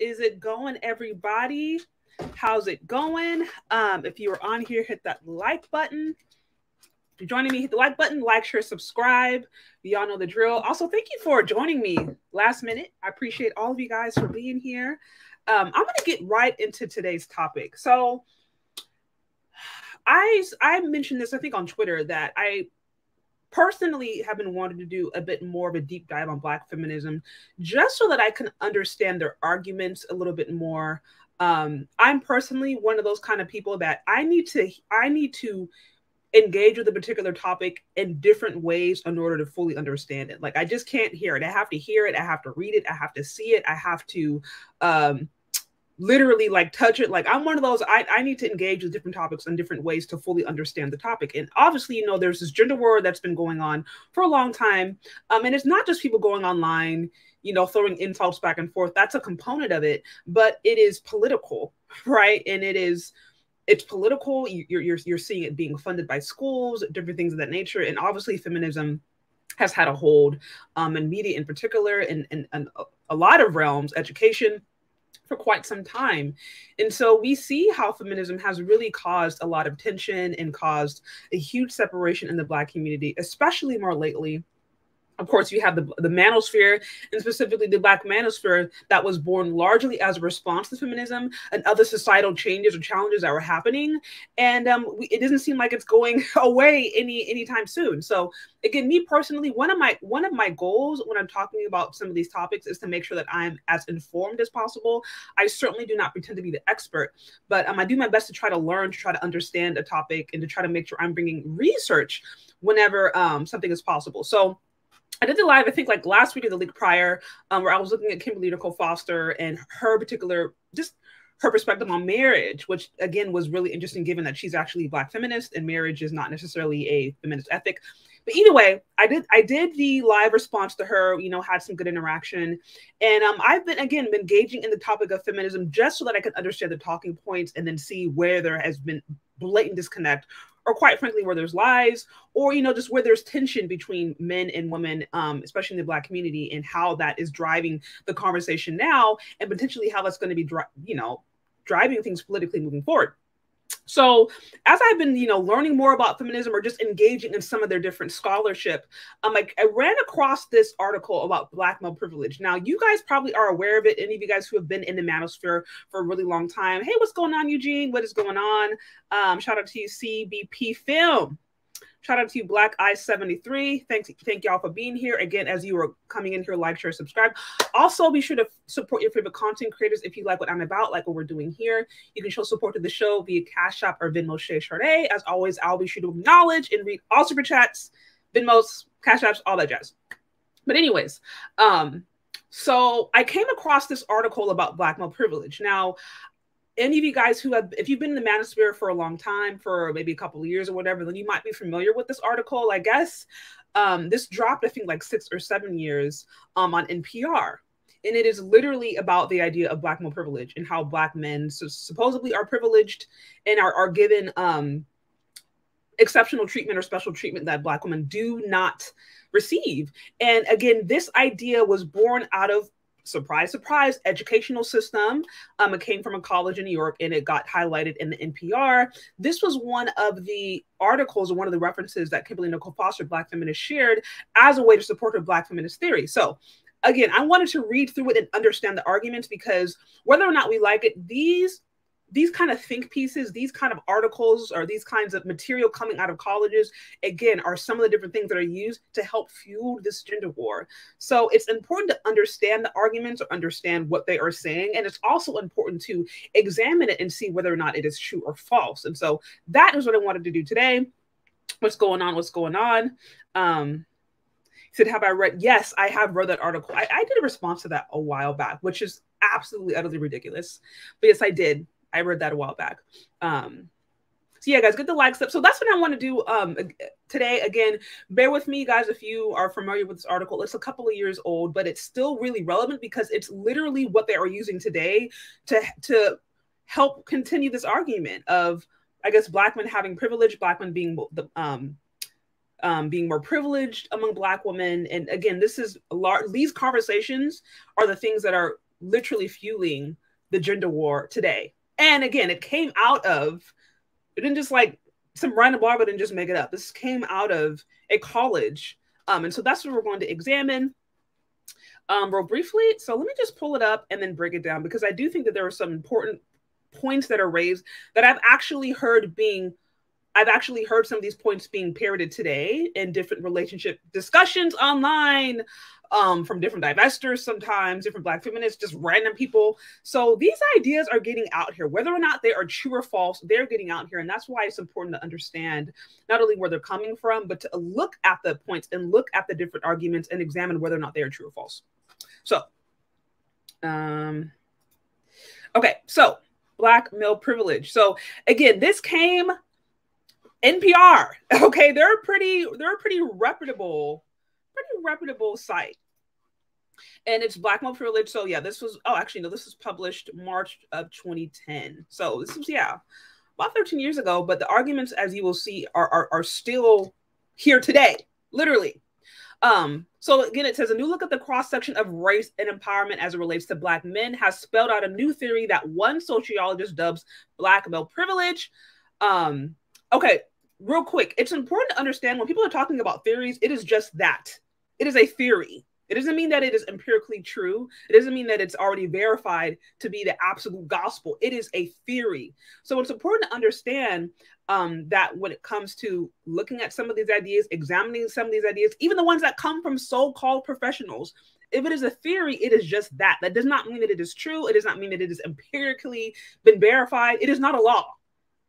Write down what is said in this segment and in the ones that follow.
is it going, everybody? How's it going? If you are on here, hit that like button. If you're joining me, hit the like button, like, share, subscribe. Y'all know the drill. Also, thank you for joining me last minute. I appreciate all of you guys for being here. I'm going to get right into today's topic. So I mentioned this, I think, on Twitter, that I personally have been wanting to do a bit more of a deep dive on Black feminism, just so that I can understand their arguments a little bit more. I'm personally one of those kind of people that I need to engage with a particular topic in different ways in order to fully understand it. Like, I just can't hear it. I have to hear it. I have to read it. I have to see it. I have to literally like touch it. Like, I'm one of those, I need to engage with different topics in different ways to fully understand the topic. And obviously, you know, there's this gender war that's been going on for a long time. And it's not just people going online, you know, throwing insults back and forth. That's a component of it, but it is political, right? And it's political. You're seeing it being funded by schools, different things of that nature. And obviously feminism has had a hold in media in particular, and a lot of realms, education, for quite some time. And so we see how feminism has really caused a lot of tension and caused a huge separation in the Black community, especially more lately. Of course, you have the manosphere, and specifically the Black manosphere, that was born largely as a response to feminism and other societal changes or challenges that were happening. And it doesn't seem like it's going away anytime soon. So again, me personally, one of my goals when I'm talking about some of these topics is to make sure that I'm as informed as possible. I certainly do not pretend to be the expert, but I do my best to try to learn, to try to understand a topic, and to try to make sure I'm bringing research whenever something is possible. So I did the live, I think, like last week or the week prior, where I was looking at Kimberly Nicole Foster and her particular, just her perspective on marriage, which again was really interesting, given that she's actually a Black feminist and marriage is not necessarily a feminist ethic. But either way, I did the live response to her, you know, had some good interaction. And I've been engaging in the topic of feminism just so that I can understand the talking points and then see where there has been blatant disconnect, or quite frankly, where there's lies, or, you know, just where there's tension between men and women, especially in the Black community, and how that is driving the conversation now, and potentially how that's going to be, driving things politically moving forward. So as I've been, you know, learning more about feminism, or just engaging in some of their different scholarship, I ran across this article about Black male privilege. Now, you guys probably are aware of it. Any of you guys who have been in the manosphere for a really long time. Hey, what's going on, Eugene? What is going on? Shout out to you, CBP Film. Shout out to you, Black Eye 73. Thank y'all for being here. Again, as you are coming in here, like, share, subscribe. Also, be sure to support your favorite content creators if you like what I'm about, like what we're doing here. You can show support to the show via Cash App or Venmo Shay Sade. As always, I'll be sure to acknowledge and read all super chats, Venmos, Cash Apps, all that jazz. But anyways, so I came across this article about Black male privilege. Now, any of you guys who have, if you've been in the manosphere for a long time, for maybe a couple of years or whatever, then you might be familiar with this article. I guess this dropped, I think, like 6 or 7 years on NPR. And it is literally about the idea of Black male privilege and how Black men supposedly are privileged and are given exceptional treatment or special treatment that Black women do not receive. And again, this idea was born out of, surprise, surprise, educational system. It came from a college in New York, and it got highlighted in the NPR. This was one of the articles, or one of the references that Kimberly Nicole Foster, Black feminist, shared as a way to support her Black feminist theory. So again, I wanted to read through it and understand the arguments, because whether or not we like it, these kind of think pieces, these kind of articles, or these kinds of material coming out of colleges, again, are some of the different things that are used to help fuel this gender war. So it's important to understand the arguments, or understand what they are saying. And it's also important to examine it and see whether or not it is true or false. And so that is what I wanted to do today. What's going on? What's going on? Said, have I read? Yes, I have read that article. I did a response to that a while back, which is absolutely, utterly ridiculous. But yes, I did. I read that a while back. So yeah, guys, get the likes up. So that's what I want to do today. Again, bear with me, guys, if you are familiar with this article. It's a couple of years old, but it's still really relevant, because it's literally what they are using today to help continue this argument of, I guess, Black men having privilege, Black men being being more privileged among Black women. And again, this is these conversations are the things that are literally fueling the gender war today. And again, it didn't just like some random blogger didn't just make it up. This came out of a college. And so that's what we're going to examine real briefly. So let me just pull it up and then break it down, because I do think that there are some important points that are raised that I've actually heard some of these points being parroted today in different relationship discussions online, from different divestors, sometimes different Black feminists, just random people. So these ideas are getting out here. Whether or not they are true or false, they're getting out here. And that's why it's important to understand not only where they're coming from, but to look at the points and look at the different arguments and examine whether or not they are true or false. So, okay, so Black male privilege. So again, this came NPR. Okay, they're a pretty reputable site. And it's Black male privilege. So yeah, this was published March of 2010. So this was, about 13 years ago, but the arguments, as you will see, are still here today, literally. So again, it says a new look at the cross-section of race and empowerment as it relates to Black men has spelled out a new theory that one sociologist dubs Black male privilege. Okay, real quick, it's important to understand when people are talking about theories, it is just that. It is a theory. It doesn't mean that it is empirically true. It doesn't mean that it's already verified to be the absolute gospel. It is a theory. So it's important to understand that when it comes to looking at some of these ideas, examining some of these ideas, even the ones that come from so-called professionals, if it is a theory, it is just that. That does not mean that it is true. It does not mean that it is empirically been verified. It is not a law,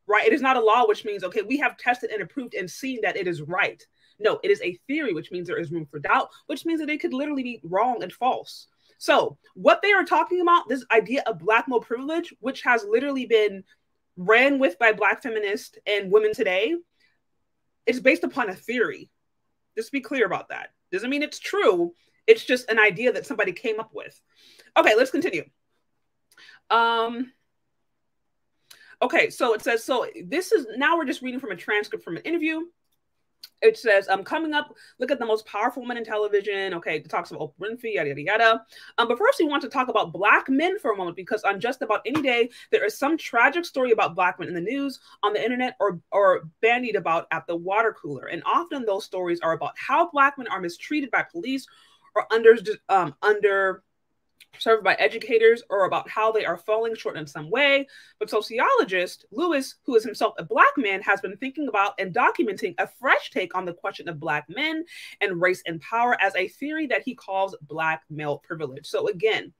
right? It is not a law, which means, okay, we have tested and approved and seen that it is right. No, it is a theory, which means there is room for doubt, which means that it could literally be wrong and false. So what they are talking about, this idea of Black male privilege, which has literally been ran with by Black feminists and women today, it's based upon a theory. Just be clear about that. Doesn't mean it's true. It's just an idea that somebody came up with. Okay, let's continue. Okay, so it says, so this is, now we're just reading from a transcript from an interview. It says, coming up, look at the most powerful women in television. Okay, it talks about Oprah Winfrey, yada, yada, yada. But first we want to talk about Black men for a moment, because on just about any day, there is some tragic story about Black men in the news, on the internet, or bandied about at the water cooler. And often those stories are about how Black men are mistreated by police or served by educators, or about how they are falling short in some way. But sociologist Lewis, who is himself a Black man, has been thinking about and documenting a fresh take on the question of Black men and race and power as a theory that he calls Black male privilege. So again,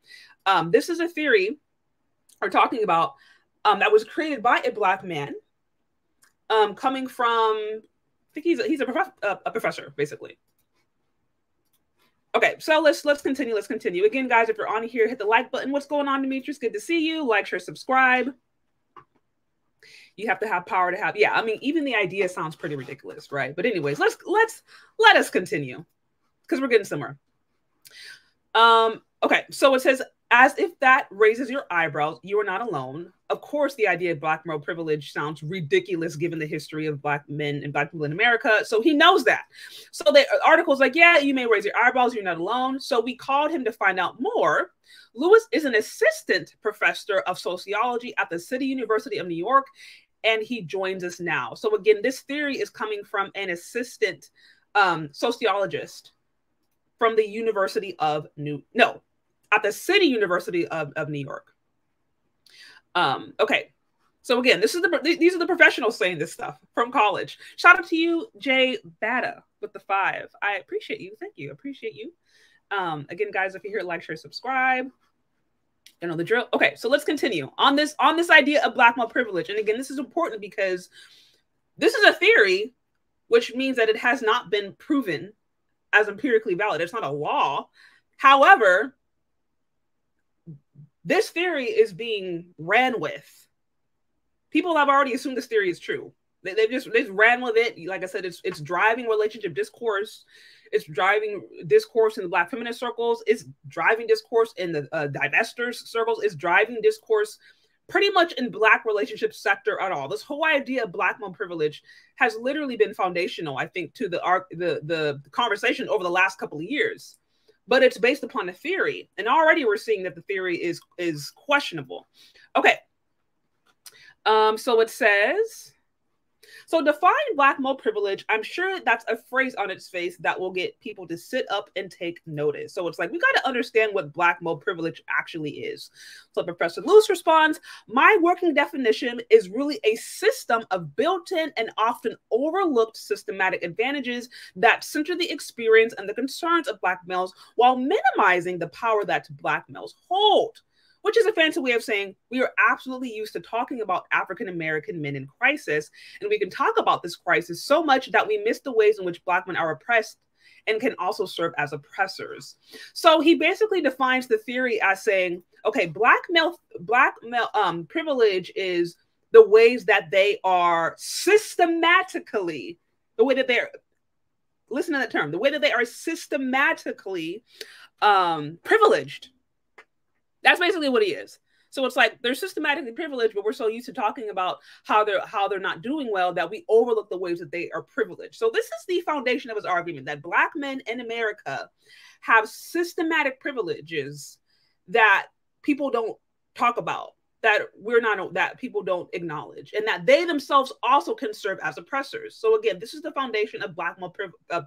this is a theory we're talking about that was created by a Black man, coming from, I think he's a professor, basically. Okay, so let's continue. Let's continue. Again, guys, if you're on here, hit the like button. What's going on, Demetrius? Good to see you. Like, share, subscribe. You have to have power to have. Yeah, I mean, even the idea sounds pretty ridiculous, right? But anyways, let us continue, because we're getting somewhere. Okay, so it says, as if that raises your eyebrows, you are not alone. Of course, the idea of Black male privilege sounds ridiculous given the history of Black men and Black people in America. So he knows that. So the article's like, yeah, you may raise your eyebrows, you're not alone. So we called him to find out more. Lewis is an assistant professor of sociology at the City University of New York, and he joins us now. So again, this theory is coming from an assistant sociologist from the University of at the City University of New York. Okay, so again, these are the professionals saying this stuff from college. Shout out to you, Jay Bada, with the 5. I appreciate you. Thank you. Appreciate you. Again, guys, if you're here, like, share, subscribe. You know the drill. Okay, so let's continue on this idea of Black male privilege. And again, this is important because this is a theory, which means that it has not been proven as empirically valid. It's not a law. However, this theory is being ran with. People have already assumed this theory is true. They've ran with it. Like I said, it's driving relationship discourse. It's driving discourse in the Black feminist circles. It's driving discourse in the divestors circles. It's driving discourse pretty much in Black relationship sector at all. This whole idea of Black male privilege has literally been foundational, I think, to the conversation over the last couple of years. but it's based upon a theory. And already we're seeing that the theory is questionable. Okay. So it says, so define Black male privilege. I'm sure that's a phrase on its face that will get people to sit up and take notice. So it's like, we got to understand what Black male privilege actually is. So Professor Luce responds, my working definition is really a system of built-in and often overlooked systematic advantages that center the experience and the concerns of Black males while minimizing the power that Black males hold. Which is a fancy way of saying we are absolutely used to talking about African-American men in crisis. And we can talk about this crisis so much that we miss the ways in which Black men are oppressed and can also serve as oppressors. So he basically defines the theory as saying, okay, Black male privilege is the ways that they are systematically, the way that they're, listen to that term, the way that they are systematically privileged. That's basically what he is. So it's like they're systematically privileged, but we're so used to talking about how they're not doing well that we overlook the ways that they are privileged. So this is the foundation of his argument, that Black men in America have systematic privileges that people don't talk about, that people don't acknowledge, and that they themselves also can serve as oppressors. So again, this is the foundation of Black male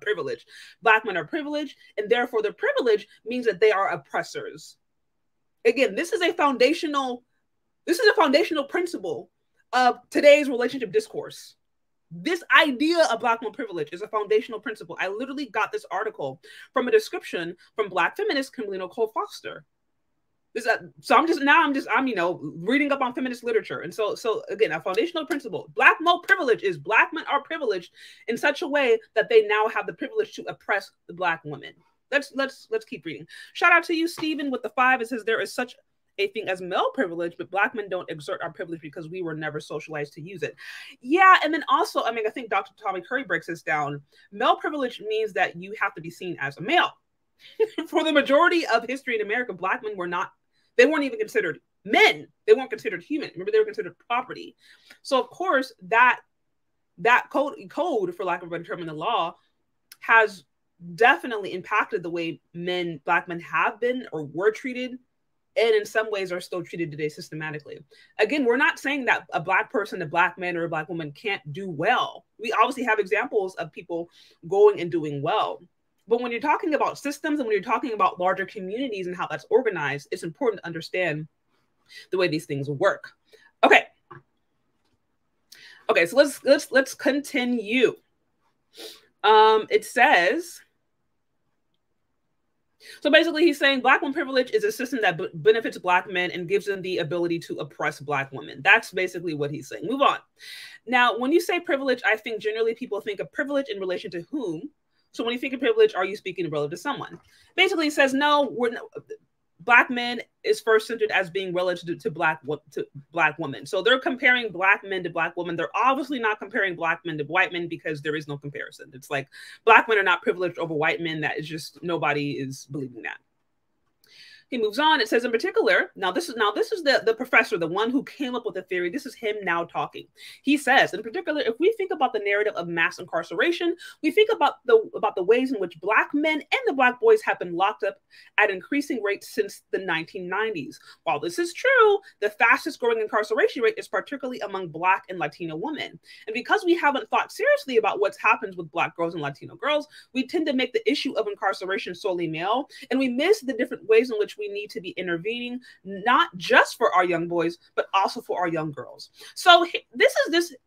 privilege. Black men are privileged, and therefore their privilege means that they are oppressors. Again, this is a foundational principle of today's relationship discourse. This idea of Black male privilege is a foundational principle. I literally got this article from a description from Black Feminist Kimberly Nicole Foster. I'm reading up on feminist literature. And so again, a foundational principle. Black male privilege is Black men are privileged in such a way that they now have the privilege to oppress the Black women. Let's keep reading. Shout out to you, Stephen, with the 5. It says there is such a thing as male privilege, but Black men don't exert our privilege because we were never socialized to use it. Yeah, and then also, I think Dr. Tommy Curry breaks this down. Male privilege means that you have to be seen as a male. For the majority of history in America, Black men they weren't even considered men. They weren't considered human. Remember, they were considered property. So of course, that code, for lack of a better term in the law, has definitely impacted the way Black men have been or were treated, and in some ways are still treated today systematically. Again, we're not saying that a Black person, a Black man, or a Black woman can't do well. We obviously have examples of people going and doing well. But when you're talking about systems and when you're talking about larger communities and how that's organized, it's important to understand the way these things work. Okay, so let's continue. It says, so basically he's saying Black woman privilege is a system that benefits Black men and gives them the ability to oppress Black women. That's basically what he's saying. Move on. Now, when you say privilege, I think generally people think of privilege in relation to whom. So when you think of privilege, are you speaking relative to someone? Basically, he says, no, Black men is first centered as being relative to Black women. So they're comparing Black men to Black women. They're obviously not comparing Black men to white men because there is no comparison. It's like Black men are not privileged over white men. That is just, nobody is believing that. He moves on. It says in particular, now this is the professor, the one who came up with the theory. This is him now talking. He says, in particular, if we think about the narrative of mass incarceration, we think about the ways in which Black men and the Black boys have been locked up at increasing rates since the 1990s. While this is true, the fastest growing incarceration rate is particularly among Black and Latino women. And because we haven't thought seriously about what's happened with Black girls and Latino girls, we tend to make the issue of incarceration solely male, and we miss the different ways in which we need to be intervening, not just for our young boys, but also for our young girls. So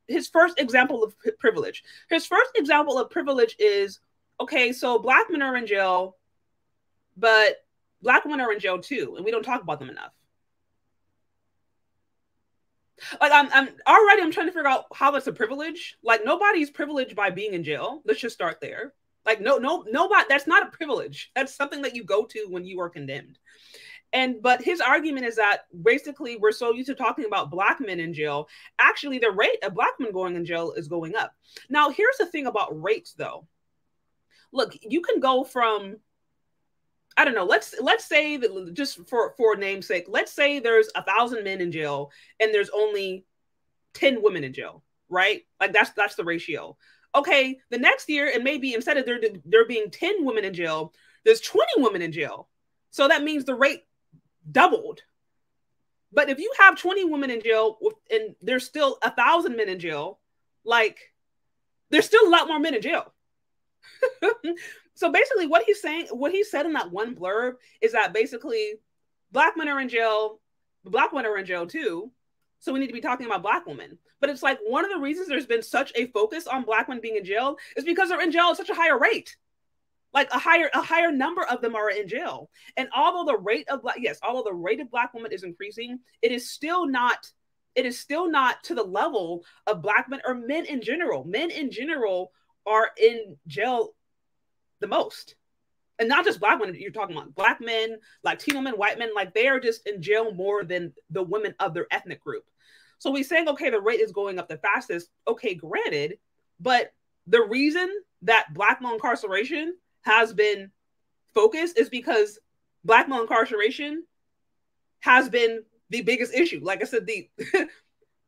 his first example of privilege. His first example of privilege is, okay, so Black men are in jail, but Black women are in jail too, and we don't talk about them enough. Like I'm trying to figure out how that's a privilege. Like nobody's privileged by being in jail. Let's just start there. Like nobody, that's not a privilege. That's something that you go to when you are condemned. But his argument is that basically we're so used to talking about Black men in jail. Actually, the rate of Black men going in jail is going up. Now, here's the thing about rates, though. Look, you can go from, I don't know, let's say that, just for namesake, let's say there's 1,000 men in jail and there's only 10 women in jail, right? Like that's the ratio. Okay, the next year, and maybe instead of there being 10 women in jail, there's 20 women in jail. So that means the rate doubled. But if you have 20 women in jail and there's still 1,000 men in jail, like there's still a lot more men in jail. So basically what he's saying, what he said in that one blurb is that basically Black men are in jail, Black women are in jail too. So we need to be talking about Black women. But it's like one of the reasons there's been such a focus on Black women being in jail is because they're in jail at such a higher rate. Like a higher number of them are in jail. And although the rate of Black women is increasing, it is still not to the level of Black men or men in general. Men in general are in jail the most. And not just Black women, you're talking about Black men, Latino men, white men, like they are just in jail more than the women of their ethnic group. So we're saying, okay, the rate is going up the fastest. Okay, granted, but the reason that Black male incarceration has been focused is because Black male incarceration has been the biggest issue. Like I said,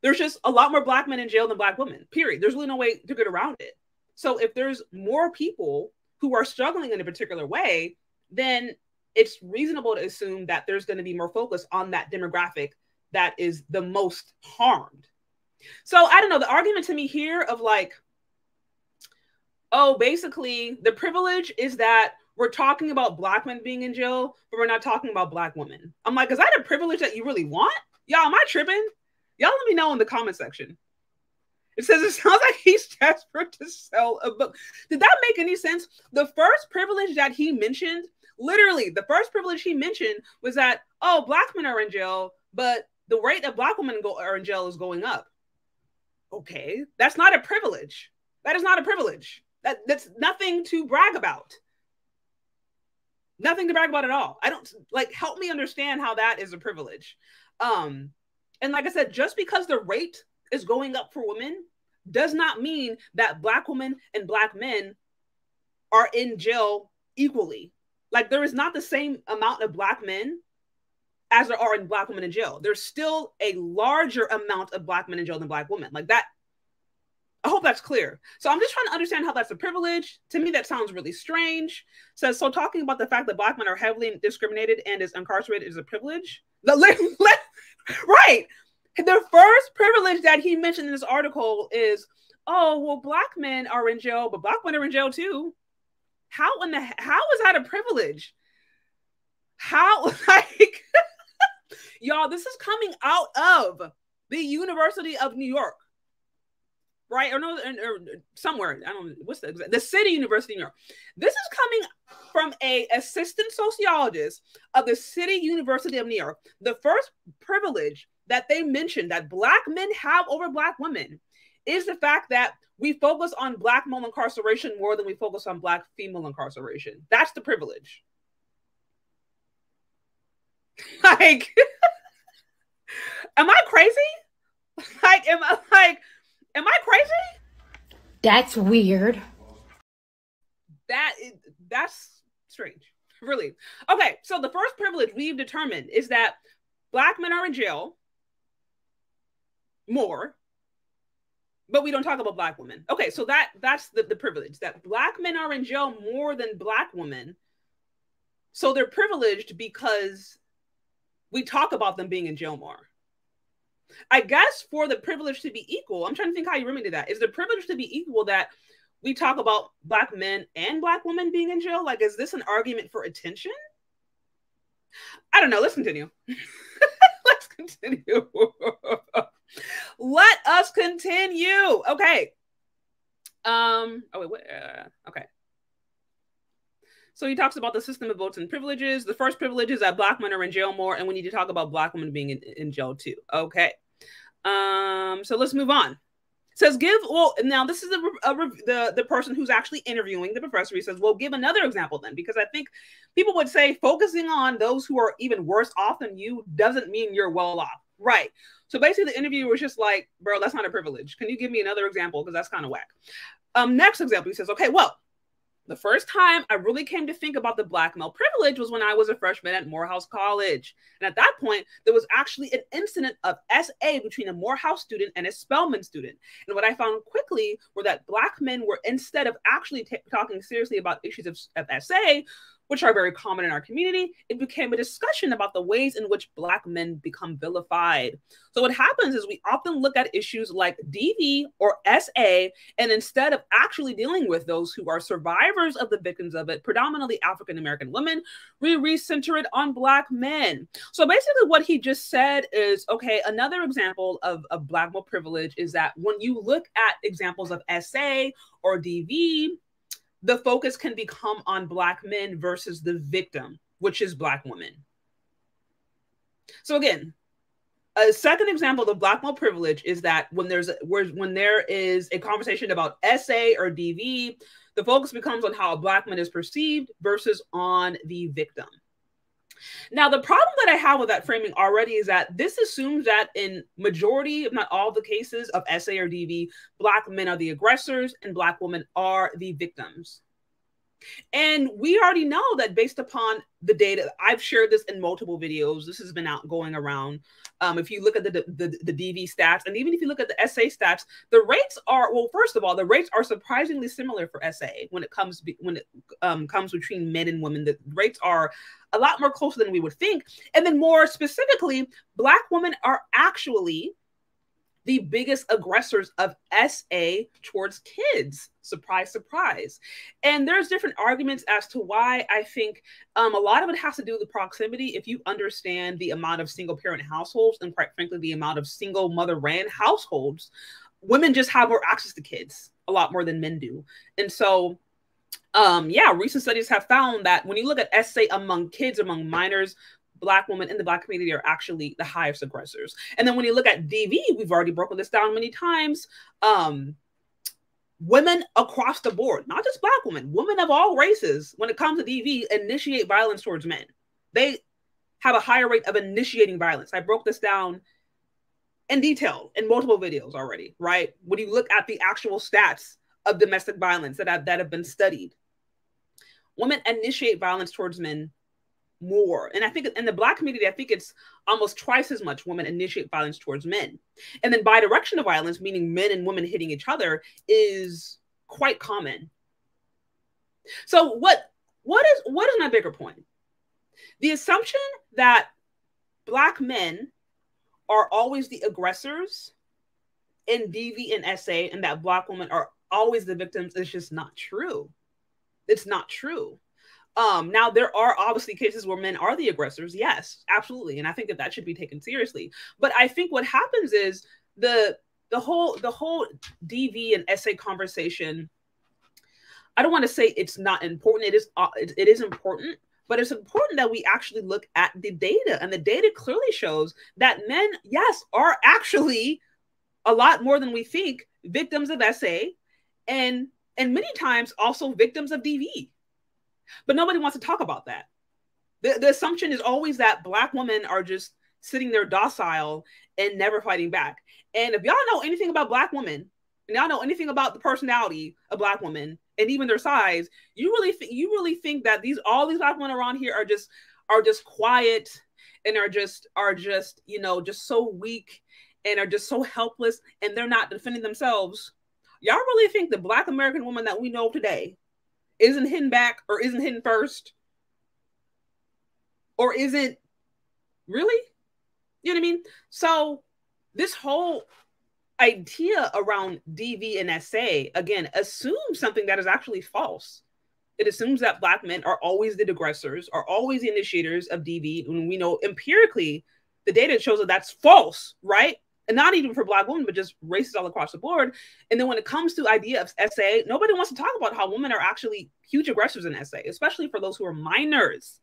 there's just a lot more Black men in jail than Black women, period. There's really no way to get around it. So if there's more people who are struggling in a particular way, then it's reasonable to assume that there's going to be more focus on that demographic that is the most harmed. So I don't know, the argument to me here of like, oh, basically the privilege is that we're talking about Black men being in jail, but we're not talking about Black women. I'm like, is that a privilege that you really want? Y'all, am I tripping? Y'all let me know in the comment section. It says, it sounds like he's desperate to sell a book. Did that make any sense? The first privilege that he mentioned, literally, the first privilege he mentioned was that, oh, Black men are in jail, but the rate of Black women are in jail is going up. Okay, that's not a privilege. That is not a privilege. That's nothing to brag about. Nothing to brag about at all. I don't, like, help me understand how that is a privilege. And like I said, just because the rate is going up for women does not mean that Black women and Black men are in jail equally. Like there is not the same amount of Black men as there are in Black women in jail. There's still a larger amount of Black men in jail than Black women. Like that, I hope that's clear. So I'm just trying to understand how that's a privilege. To me, that sounds really strange. So talking about the fact that Black men are heavily discriminated and is incarcerated is a privilege. Right. The first privilege that he mentioned in this article is, oh, well, Black men are in jail, but Black women are in jail too. How is that a privilege? How, like, y'all, this is coming out of the University of New York, right? Or no, or somewhere, I don't know, what's the City University of New York. This is coming from a assistant sociologist of the City University of New York. The first privilege that they mentioned that Black men have over Black women is the fact that we focus on Black male incarceration more than we focus on Black female incarceration. That's the privilege. Like, am I crazy? Like, am I crazy? That's weird. That's strange, really. Okay, so the first privilege we've determined is that Black men are in jail more, but we don't talk about Black women. Okay, so that's the privilege, that Black men are in jail more than Black women. So they're privileged because we talk about them being in jail more. I guess for the privilege to be equal, I'm trying to think how you remedy that. Is the privilege to be equal that we talk about Black men and Black women being in jail? Like, is this an argument for attention? I don't know. Let's continue. Let's continue. Let us continue. Okay. Oh wait, what? Okay. So he talks about the system of votes and privileges. The first privilege is that Black men are in jail more, and we need to talk about Black women being in jail too. Okay. So let's move on. It says, now this is the person who's actually interviewing the professor. He says, well, give another example then, because I think people would say focusing on those who are even worse off than you doesn't mean you're well off. Right. So basically the interviewer was just like, bro, that's not a privilege. Can you give me another example? Because that's kind of whack. Next example, he says, okay, well, the first time I really came to think about the Black male privilege was when I was a freshman at Morehouse College. And at that point, there was actually an incident of SA between a Morehouse student and a Spelman student. And what I found quickly were that Black men were, instead of actually talking seriously about issues of SA, which are very common in our community, it became a discussion about the ways in which Black men become vilified. So what happens is we often look at issues like DV or SA, and instead of actually dealing with those who are survivors of the victims of it, predominantly African-American women, we recenter it on Black men. So basically what he just said is, okay, another example of Black male privilege is that when you look at examples of SA or DV, the focus can become on Black men versus the victim, which is Black women. So again, a second example of Black male privilege is that when there is a conversation about SA or DV, the focus becomes on how a Black man is perceived versus on the victim. Now, the problem that I have with that framing already is that this assumes that in majority, if not all the cases of SA or DV, Black men are the aggressors and Black women are the victims. And we already know that based upon the data, I've shared this in multiple videos. This has been going around. If you look at the DV stats, and even if you look at the SA stats, the rates are, well, first of all, the rates are surprisingly similar for SA when it comes between men and women. The rates are a lot more closer than we would think. And then more specifically, Black women are actually the biggest aggressors of SA towards kids. Surprise, surprise. And there's different arguments as to why. I think a lot of it has to do with proximity. If you understand the amount of single parent households and quite frankly, the amount of single mother ran households, women just have more access to kids, a lot more than men do. And so, yeah, recent studies have found that when you look at SA among kids, among minors, Black women in the Black community are actually the highest aggressors. And then when you look at DV, we've already broken this down many times. Women across the board, not just Black women, women of all races, when it comes to DV, initiate violence towards men. They have a higher rate of initiating violence. I broke this down in detail in multiple videos already, right? When you look at the actual stats of domestic violence that have been studied, women initiate violence towards men more. And I think in the Black community, I think it's almost twice as much women initiate violence towards men. And then bidirectional violence, meaning men and women hitting each other, is quite common. So what is my bigger point? The assumption that Black men are always the aggressors in DV and SA and that Black women are always the victims is just not true. It's not true. Now, there are obviously cases where men are the aggressors. Yes, absolutely. And I think that should be taken seriously. But I think what happens is the whole DV and SA conversation, I don't want to say it's not important. It is important, but it's important that we actually look at the data. And the data clearly shows that men, yes, are actually a lot more than we think victims of SA and many times also victims of DV. But nobody wants to talk about that. The assumption is always that Black women are just sitting there docile and never fighting back. And if y'all know anything about Black women, and y'all know anything about the personality of Black women and even their size, you really think that all these Black women around here are just quiet and are just just so weak and are just so helpless and they're not defending themselves. Y'all really think the Black American woman that we know today isn't hidden back or isn't hidden first or isn't really, you know what I mean? So this whole idea around DV and SA, again, assumes something that is actually false. It assumes that Black men are always the aggressors, are always the initiators of DV, when we know empirically the data shows that that's false, right? And not even for Black women, but just races all across the board. And then when it comes to the idea of SA, nobody wants to talk about how women are actually huge aggressors in SA, especially for those who are minors.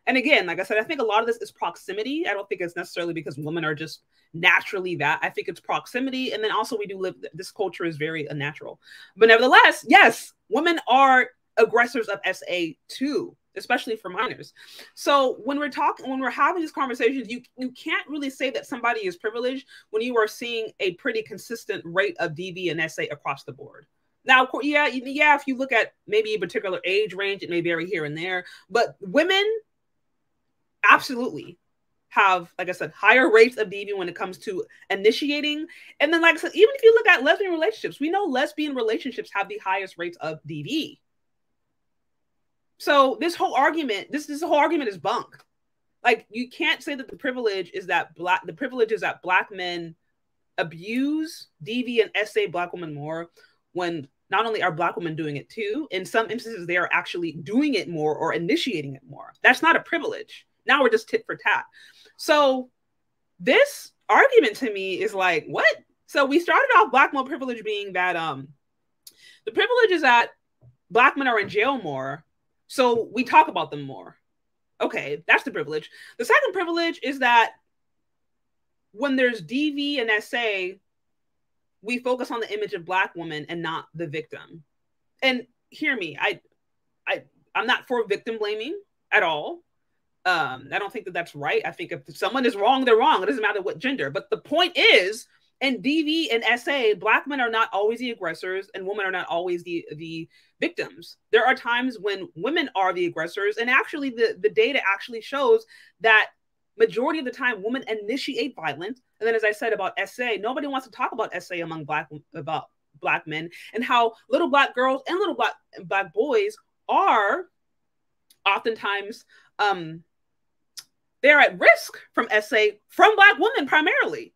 And again, like I said, I think a lot of this is proximity. I don't think it's necessarily because women are just naturally that. I think it's proximity. And then also we do live, this culture is very unnatural. But nevertheless, yes, women are aggressors of SA too, especially for minors. So when we're having these conversations, you can't really say that somebody is privileged when you are seeing a pretty consistent rate of DV and SA across the board. Now, of course, yeah, if you look at maybe a particular age range, it may vary here and there, but women absolutely have, like I said, higher rates of DV when it comes to initiating. And then, like I said, even if you look at lesbian relationships, we know lesbian relationships have the highest rates of DV. So this whole argument, this whole argument is bunk. Like, you can't say that the privilege is that black men abuse, deviate, and essay black women more, when not only are black women doing it too, in some instances they are actually doing it more or initiating it more. That's not a privilege. Now we're just tit for tat. So this argument to me is like, what? So we started off black male privilege being that the privilege is that black men are in jail more, so we talk about them more. Okay, that's the privilege. The second privilege is that when there's DV and SA, we focus on the image of black women and not the victim. And hear me, I'm not for victim blaming at all. I don't think that that's right. I think if someone is wrong, they're wrong. It doesn't matter what gender. But the point is, in DV and SA, black men are not always the aggressors and women are not always the victims. There are times when women are the aggressors, and actually the data actually shows that majority of the time women initiate violence. And then, as I said about SA, nobody wants to talk about SA among black men, and how little black girls and little black boys are oftentimes they're at risk from SA from black women primarily.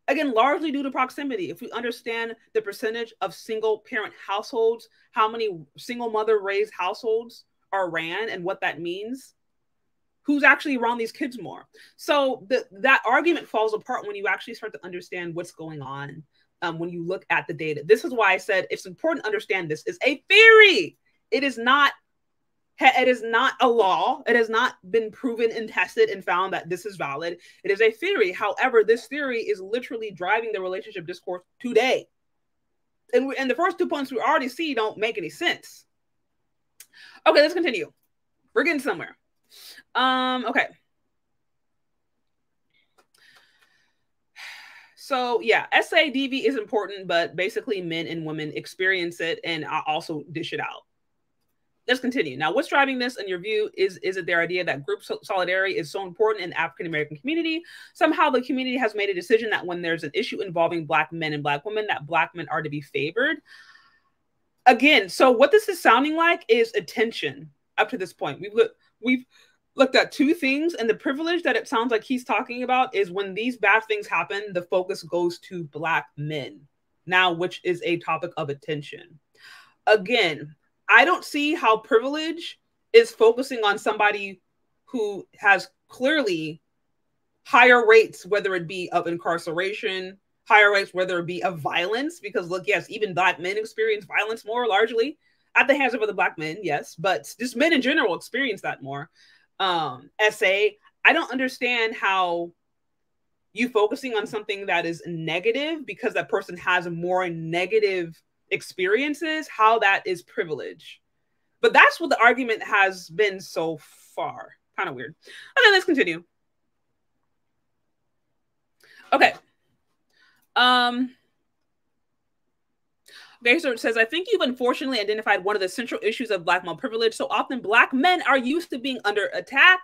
Again, largely due to proximity. If we understand the percentage of single parent households, how many single mother raised households are ran, and what that means, who's actually around these kids more. So that argument falls apart when you actually start to understand what's going on, when you look at the data. This is why I said it's important to understand this is a theory. It is not a law. It has not been proven and tested and found that this is valid. It is a theory. However, this theory is literally driving the relationship discourse today. And the first 2 points we already see don't make any sense. Okay, let's continue. We're getting somewhere. Okay. So yeah, SADV is important, but basically men and women experience it and also dish it out. Let's continue. Now, what's driving this in your view? Is it their idea that group solidarity is so important in the African-American community? Somehow the community has made a decision that when there's an issue involving black men and black women, that black men are to be favored. Again, so what this is sounding like is attention up to this point. We've looked at two things, and the privilege that it sounds like he's talking about is when these bad things happen, the focus goes to black men now, which is a topic of attention. Again, I don't see how privilege is focusing on somebody who has clearly higher rates, whether it be of incarceration, higher rates, whether it be of violence, because look, yes, even black men experience violence more largely at the hands of other black men, yes, but just men in general experience that more. SA, I don't understand how you focusing on something that is negative because that person has more negative experiences, how that is privilege. But that's what the argument has been so far. Kind of weird. Okay, let's continue. Okay. Okay, so it says, I think you've unfortunately identified one of the central issues of black male privilege. So often black men are used to being under attack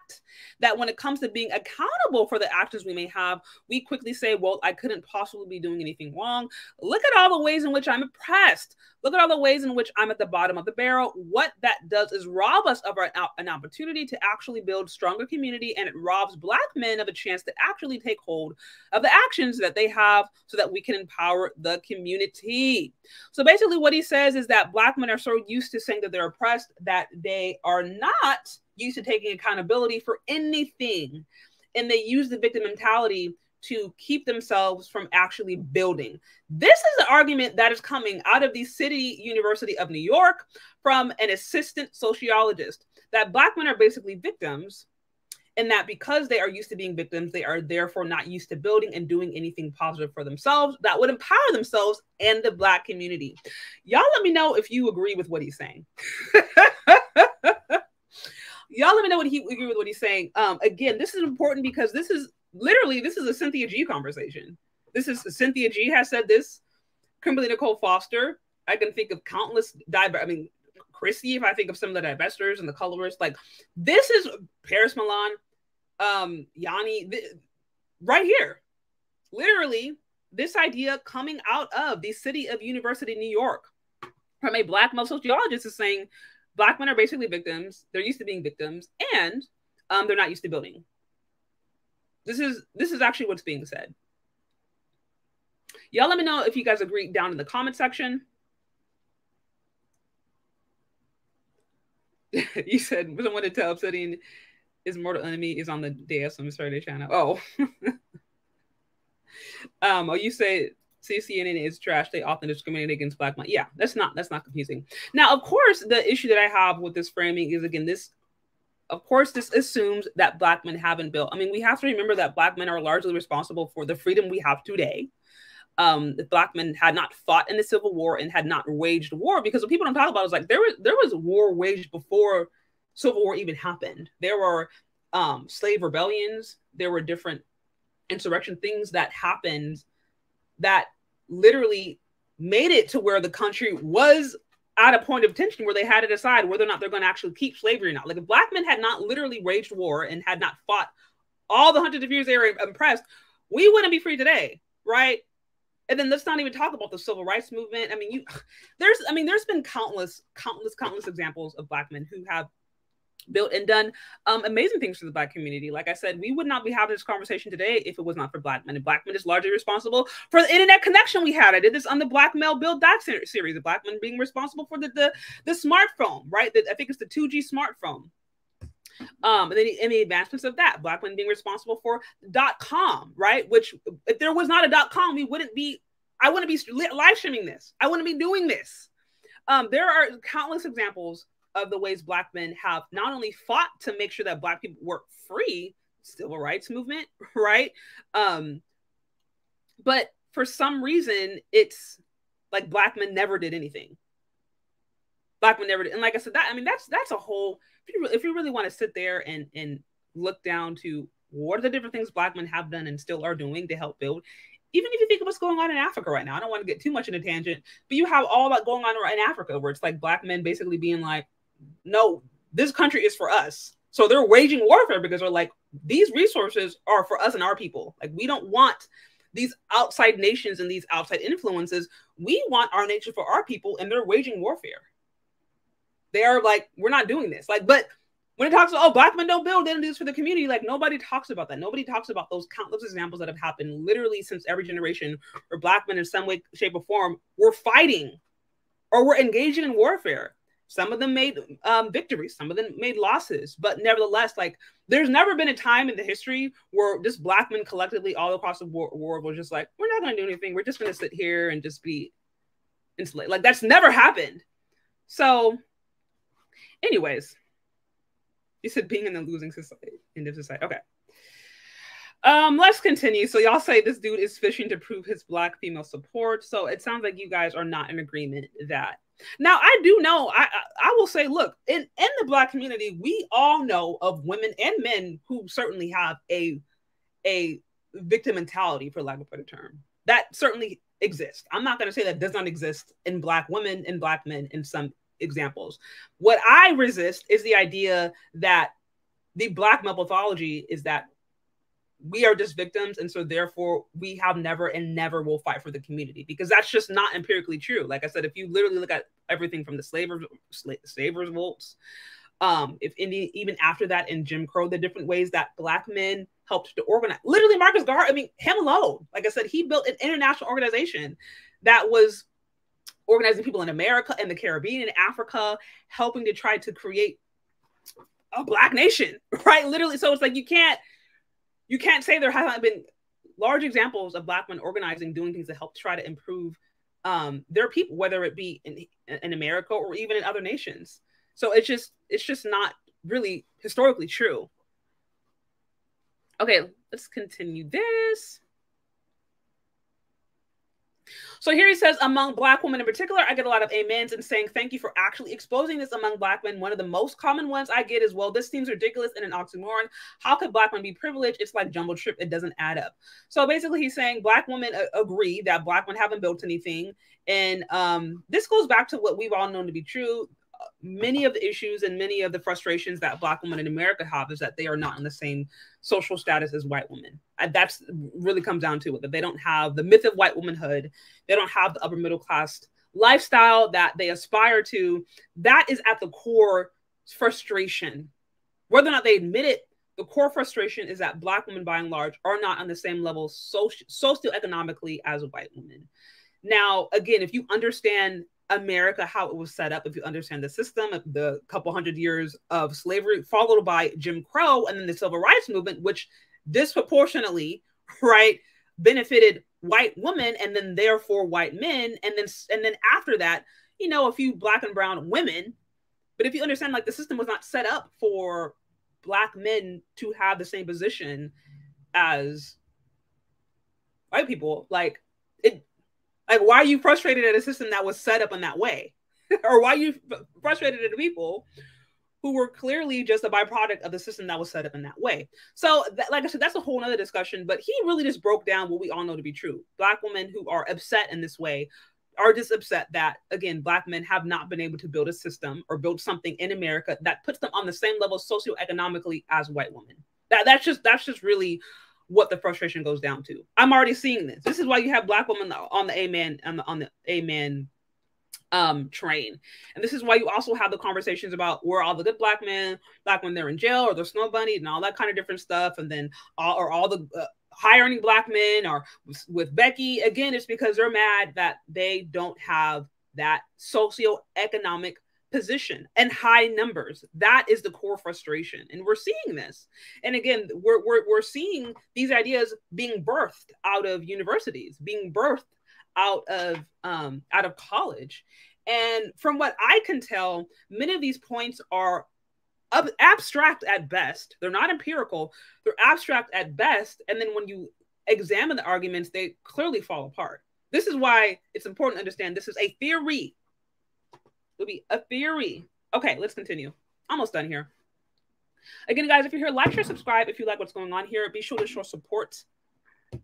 that when it comes to being accountable for the actions we may have, we quickly say, well, I couldn't possibly be doing anything wrong. Look at all the ways in which I'm oppressed. Look at all the ways in which I'm at the bottom of the barrel. What that does is rob us of an opportunity to actually build stronger community, and it robs black men of a chance to actually take hold of the actions that they have so that we can empower the community. So basically what he says is that black men are so used to saying that they're oppressed that they are not used to taking accountability for anything. And they use the victim mentality to keep themselves from actually building. This is the argument that is coming out of the University of New York from an assistant sociologist, that black men are basically victims, and that because they are used to being victims, they are therefore not used to building and doing anything positive for themselves that would empower themselves and the black community. Y'all let me know if you agree with what he's saying. Y'all let me know if you agree with what he's saying. Again, this is important because this is a Cynthia G conversation. Cynthia G has said this. Kimberly Nicole Foster. I can think of countless Christy, if I think of some of the divestors and the colorists. Like, this is Paris Milan, Yanni, right here. Literally, this idea coming out of the city of University, New York, from a black male sociologist is saying, Black men are basically victims. They're used to being victims, and they're not used to building. This is actually what's being said. Y'all let me know if you guys agree down in the comment section. You said someone to tell Obsidian his mortal enemy is on the day of some Saturday channel. Oh. Oh, you say CNN is trash. They often discriminate against Black men. Yeah, that's not confusing. Now, of course, the issue that I have with this framing is, again, this assumes that Black men haven't built. I mean, we have to remember that Black men are largely responsible for the freedom we have today. If Black men had not fought in the Civil War and had not waged war, because what people don't talk about is like there was war waged before Civil War even happened. There were slave rebellions. There were different insurrection things that happened that literally made it to where the country was at a point of tension where they had to decide whether or not they're going to actually keep slavery or not. Like if Black men had not literally waged war and had not fought all the hundreds of years they were oppressed, we wouldn't be free today, right? And then let's not even talk about the civil rights movement. I mean, there's been countless examples of Black men who have built and done amazing things for the Black community. Like I said, we would not be having this conversation today if it was not for Black men. And Black men is largely responsible for the internet connection we had. I did this on the Black Male Build That series. The Black men being responsible for the smartphone, right? I think it's the 2G smartphone. And then the advancements of that, Black men being responsible for .com, right? Which if there was not a .com, I wouldn't be live streaming this. I wouldn't be doing this. There are countless examples of the ways Black men have not only fought to make sure that Black people were free, civil rights movement, right? But for some reason, it's like Black men never did anything. Black men never did. And like I said, that's a whole, if you really want to sit there and look down to what are the different things Black men have done and still are doing to help build, even if you think of what's going on in Africa right now, I don't want to get too much in a tangent, but you have all that going on right in Africa where it's like Black men basically being like, no, this country is for us. So they're waging warfare because they're like, these resources are for us and our people. Like, we don't want these outside nations and these outside influences. We want our nation for our people, and they're waging warfare. They are like, we're not doing this. Like, but when it talks about, oh, Black men don't build, they don't do this for the community, like nobody talks about that. Nobody talks about those countless examples that have happened literally since every generation where Black men in some way, shape, or form were fighting or were engaging in warfare. Some of them made victories, some of them made losses, but nevertheless, like there's never been a time in the history where just Black men collectively all across the world were just like, we're not going to do anything. We're just going to sit here and just be enslaved. Like that's never happened. So anyways, you said being in the losing society, in this society. Okay. Let's continue. So y'all say this dude is fishing to prove his Black female support. So it sounds like you guys are not in agreement that. Now, I do know, I will say, look, in the Black community, we all know of women and men who certainly have a victim mentality, for lack of a better term. That certainly exists. I'm not going to say that does not exist in Black women and Black men in some examples. What I resist is the idea that the Black male pathology is that we are just victims, and so therefore we have never and never will fight for the community, because that's just not empirically true. Like I said, if you literally look at everything from the slave revolts, even after that in Jim Crow, the different ways that Black men helped to organize. Literally, Marcus Garvey, I mean, him alone, like I said, he built an international organization that was organizing people in America and the Caribbean and Africa, helping to try to create a Black nation, right? Literally. So it's like, you can't say there haven't been large examples of Black men organizing, doing things to help try to improve their people, whether it be in America or even in other nations. So it's just not really historically true. Okay, let's continue this. So here he says, among Black women in particular, I get a lot of amens and saying, thank you for actually exposing this among Black men. One of the most common ones I get is, well, this seems ridiculous and an oxymoron. How could Black men be privileged? It's like jumbo trip. It doesn't add up. So basically he's saying Black women agree that Black men haven't built anything. And this goes back to what we've all known to be true. Many of the issues and many of the frustrations that Black women in America have is that they are not in the same social status as white women. That's really comes down to it, that they don't have the myth of white womanhood. They don't have the upper middle class lifestyle that they aspire to, that is at the core frustration. Whether or not they admit it, the core frustration is that Black women, by and large, are not on the same level socioeconomically as white women. Now, again, if you understand America, how it was set up, if you understand the system, the couple hundred years of slavery, followed by Jim Crow, and then the Civil Rights Movement, which disproportionately, right, benefited white women and then therefore white men, and then after that, you know, a few Black and brown women. But if you understand, like, the system was not set up for Black men to have the same position as white people, like it, like, why are you frustrated at a system that was set up in that way? Or why are you frustrated at the people who were clearly just a byproduct of the system that was set up in that way? So, like I said, that's a whole nother discussion, but he really just broke down what we all know to be true. Black women who are upset in this way are just upset that, again, Black men have not been able to build a system or build something in America that puts them on the same level socioeconomically as white women. That's just really what the frustration goes down to. I'm already seeing this. This is why you have Black women on the amen train, and this is why you also have the conversations about where all the good Black men, Black when they're in jail or they're snow bunnied and all that kind of different stuff, and then all the high earning Black men are with Becky. Again, it's because they're mad that they don't have that socioeconomic position and high numbers. That is the core frustration, and we're seeing this. And again, we're seeing these ideas being birthed out of universities, being birthed out of college. And from what I can tell, many of these points are abstract at best. They're not empirical. They're abstract at best. And then when you examine the arguments, they clearly fall apart. This is why it's important to understand this is a theory. It'll be a theory. Okay, let's continue. Almost done here. Again, guys, if you're here, like, share, subscribe if you like what's going on here. Be sure to show support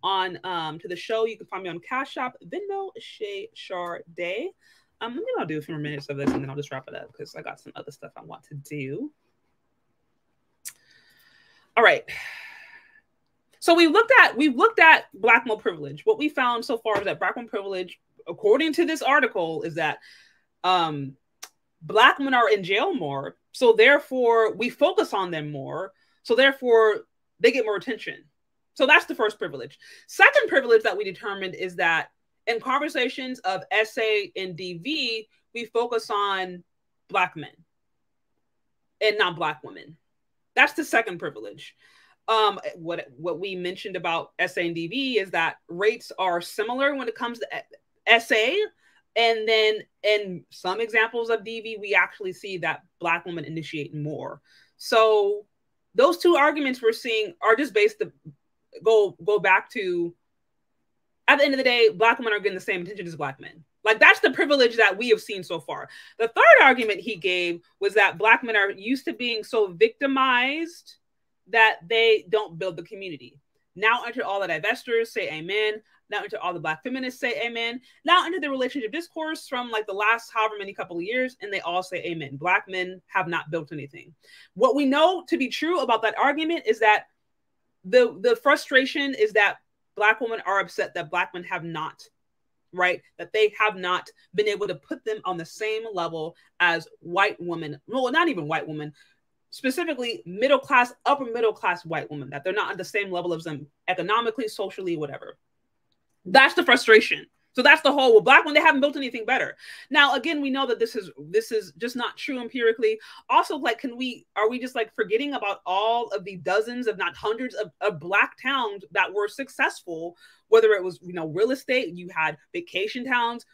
on to the show. You can find me on Cash App, Venmo, Shay Sharday. Maybe I'll do a few more minutes of this and then I'll just wrap it up because I got some other stuff I want to do. All right. So we've looked at Black male privilege. What we found so far is that Black male privilege, according to this article, is that Black men are in jail more, so therefore we focus on them more, so therefore they get more attention. So that's the first privilege. Second privilege that we determined is that in conversations of SA and DV, we focus on Black men and not Black women. That's the second privilege. What we mentioned about SA and DV is that rates are similar when it comes to SA. And then in some examples of DV, we actually see that Black women initiate more. So those two arguments we're seeing are just based to go back to, at the end of the day, Black women are getting the same attention as Black men. Like, that's the privilege that we have seen so far. The third argument he gave was that Black men are used to being so victimized that they don't build the community. Now enter all the divestors, say amen. Now enter all the Black feminists, say amen. Now enter the relationship discourse from like the last however many couple of years, and they all say amen. Black men have not built anything. What we know to be true about that argument is that the frustration is that Black women are upset that Black men have not, right? That they have not been able to put them on the same level as white women. Well, not even white women, specifically middle class, upper middle class white women, that they're not at the same level as them economically, socially, whatever. That's the frustration. So that's the whole, well, Black women, they haven't built anything better. Now, again, we know that this is just not true empirically. Also, like, are we just like forgetting about all of the dozens, if not hundreds of Black towns that were successful, whether it was, real estate, you had vacation towns,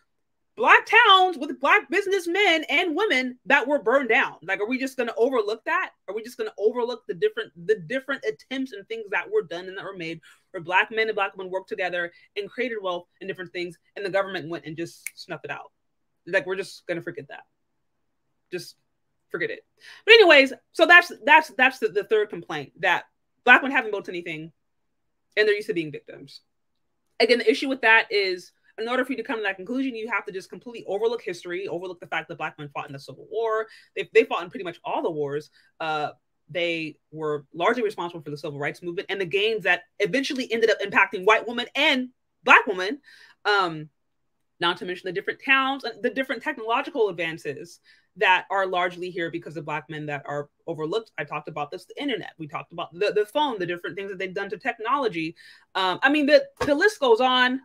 Black towns with Black businessmen and women that were burned down. Like, are we just going to overlook that? Are we just going to overlook the different attempts and things that were done and that were made where Black men and Black women worked together and created wealth and different things, and the government went and just snuffed it out? Like, we're just going to forget that. Just forget it. But anyways, so that's the third complaint, that Black women haven't built anything and they're used to being victims. Again, the issue with that is, in order for you to come to that conclusion, you have to just completely overlook history, overlook the fact that Black men fought in the Civil War. They fought in pretty much all the wars. They were largely responsible for the Civil Rights Movement and the gains that eventually ended up impacting white women and Black women. not to mention the different towns and the different technological advances that are largely here because of Black men that are overlooked. I talked about this, the internet. We talked about the phone, the different things that they've done to technology. I mean, the list goes on,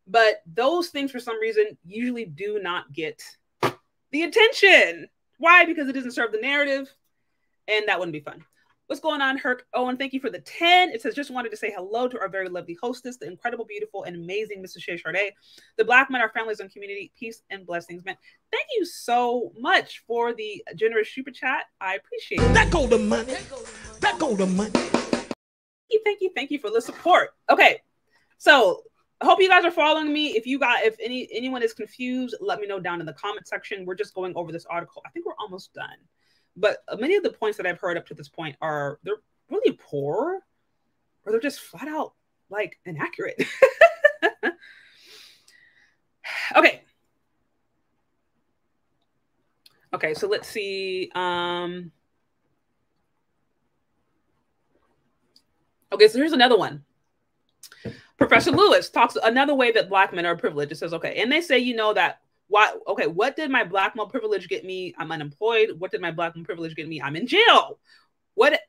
but those things for some reason usually do not get the attention. Why? Because it doesn't serve the narrative, and that wouldn't be fun. What's going on, Herc Owen? Thank you for the 10. It says, just wanted to say hello to our very lovely hostess, the incredible, beautiful, and amazing Mrs. Shay Charday. The Black men, our families, and community, peace and blessings, man. Thank you so much for the generous super chat. I appreciate it. That go to money. That go to money. Thank you for the support. Okay, so I hope you guys are following me. If anyone is confused, let me know down in the comment section. We're just going over this article. I think we're almost done. But many of the points that I've heard up to this point they're really poor, or they're just flat out like inaccurate. Okay, so let's see. Okay, so here's another one. Professor Lewis talks another way that Black men are privileged. It says, okay, and they say, that what did my Black male privilege get me? I'm unemployed. What did my Black male privilege get me? I'm in jail. What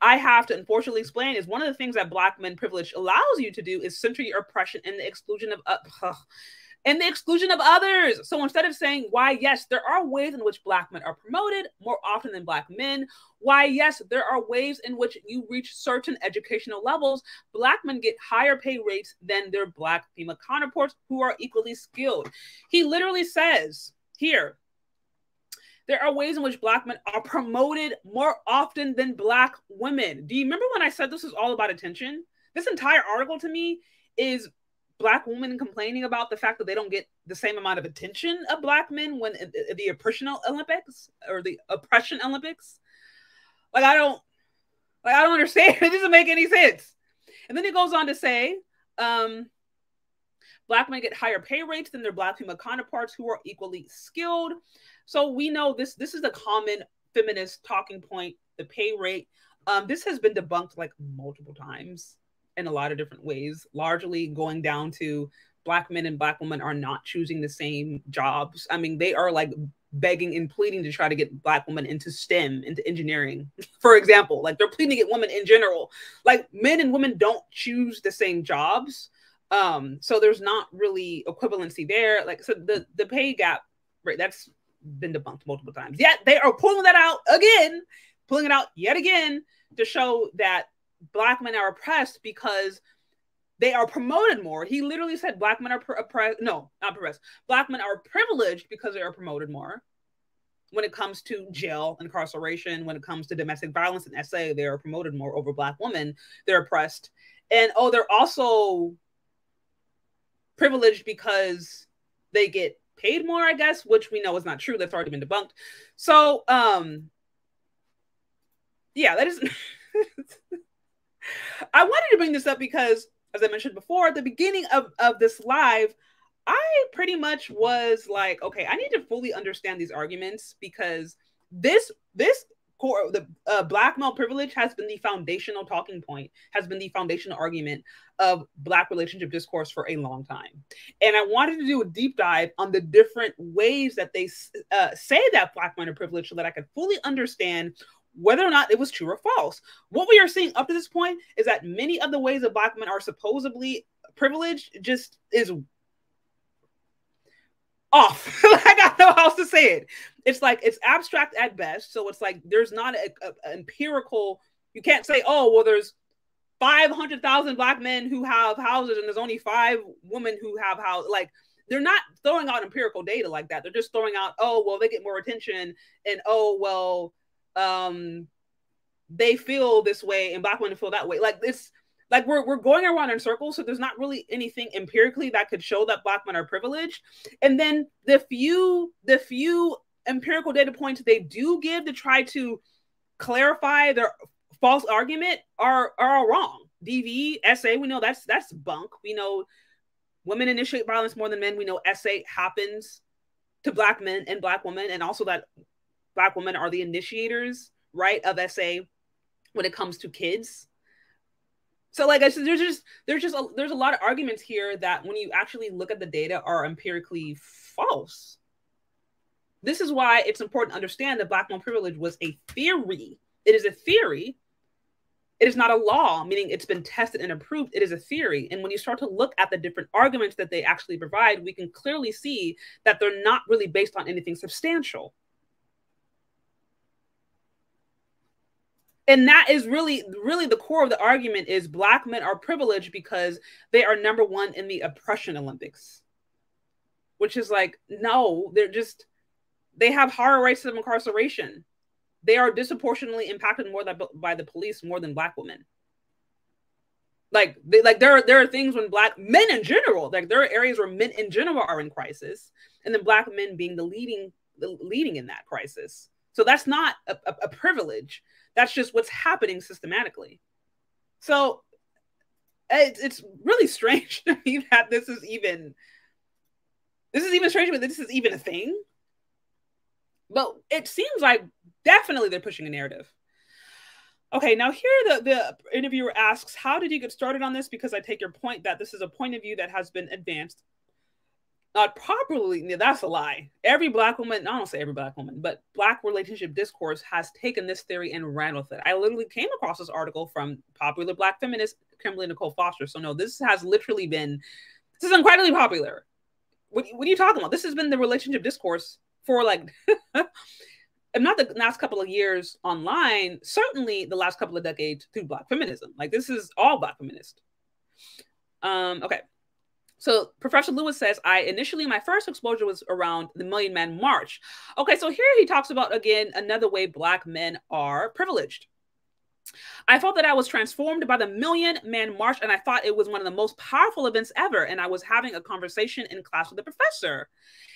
I have to unfortunately explain is one of the things that Black men privilege allows you to do is center your oppression in the exclusion of others. So instead of saying why, yes, there are ways in which Black men are promoted more often than Black men. Why, yes, there are ways in which you reach certain educational levels. Black men get higher pay rates than their Black female counterparts who are equally skilled. He literally says here, there are ways in which Black men are promoted more often than Black women. Do you remember when I said this is all about attention? This entire article to me is Black women complaining about the fact that they don't get the same amount of attention of Black men when the oppression Olympics. I don't understand. It doesn't make any sense. And then it goes on to say, Black men get higher pay rates than their Black female counterparts who are equally skilled. So we know this is a common feminist talking point, the pay rate. This has been debunked like multiple times in a lot of different ways, largely going down to Black men and Black women are not choosing the same jobs. I mean, they are like begging and pleading to try to get Black women into STEM, into engineering, for example. Like they're pleading to get women in general. Like men and women don't choose the same jobs. So there's not really equivalency there. Like, so the pay gap, right, that's been debunked multiple times. Yet they are pulling it out yet again to show that Black men are oppressed because they are promoted more. He literally said Black men are Black men are privileged because they are promoted more. When it comes to jail, incarceration, when it comes to domestic violence and SA, they are promoted more over Black women. They're oppressed. And they're also privileged because they get paid more, I guess, which we know is not true. That's already been debunked. So, yeah, that is... I wanted to bring this up because, as I mentioned before, at the beginning of this live, I pretty much was like, okay, I need to fully understand these arguments because this core, the Black male privilege has been the foundational talking point, has been the foundational argument of Black relationship discourse for a long time. And I wanted to do a deep dive on the different ways that they say that Black men are privileged so that I could fully understand whether or not it was true or false. What we are seeing up to this point is that many of the ways that Black men are supposedly privileged just is off. I got no how else to say it. It's like, it's abstract at best. So it's like, there's not an empirical, you can't say, oh, well, there's 500,000 Black men who have houses and there's only 5 women who have houses. Like, they're not throwing out empirical data like that. They're just throwing out, oh, well, they get more attention and, oh, well, they feel this way and Black women feel that way. Like, it's like we're going around in circles. So there's not really anything empirically that could show that Black men are privileged. And then the few empirical data points they do give to try to clarify their false argument are wrong. DV, SA, we know that's bunk. We know women initiate violence more than men. We know SA happens to Black men and Black women, and also that Black women are the initiators, right, of SA when it comes to kids. So like I said, there's a lot of arguments here that when you actually look at the data are empirically false. This is why it's important to understand that Black male privilege was a theory. It is a theory. It is not a law, meaning it's been tested and approved. It is a theory. And when you start to look at the different arguments that they actually provide, we can clearly see that they're not really based on anything substantial. And that is really the core of the argument is Black men are privileged because they are number one in the oppression Olympics, which is like, no, they have higher rates of incarceration. They are disproportionately impacted more by the police more than Black women. There are things when Black men in general, like there are areas where men in general are in crisis, and then Black men being the leading in that crisis. So that's not a privilege. That's just what's happening systematically. So it's really strange to me that this is even strange, but this is even a thing. But it seems like definitely they're pushing a narrative. Okay, now here the interviewer asks, how did you get started on this? Because I take your point that this is a point of view that has been advanced. Not properly, that's a lie. Every Black woman, I don't say every Black woman, but Black relationship discourse has taken this theory and ran with it. I literally came across this article from popular Black feminist Kimberly Nicole Foster. So no, this is incredibly popular. What are you talking about? This has been the relationship discourse for like, not the last couple of years online, certainly the last couple of decades through Black feminism. Like this is all Black feminist. Okay. So Professor Lewis says, my first exposure was around the Million Man March. Okay, so here he talks about, again, another way Black men are privileged. I felt that I was transformed by the Million Man March, and I thought it was one of the most powerful events ever. And I was having a conversation in class with the professor.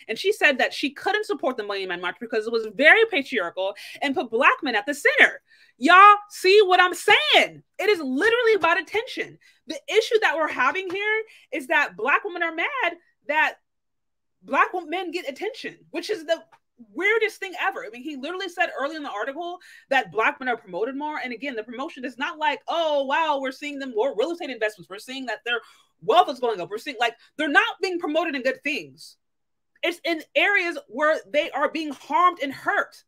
And she said that she couldn't support the Million Man March because it was very patriarchal and put Black men at the center. Y'all see what I'm saying? It is literally about attention. The issue that we're having here is that Black women are mad that Black men get attention, which is the weirdest thing ever. I mean, he literally said early in the article that Black men are promoted more. And again, the promotion is not like, oh, wow, we're seeing them more real estate investments. We're seeing that their wealth is going up. We're seeing like they're not being promoted in good things. It's in areas where they are being harmed and hurt.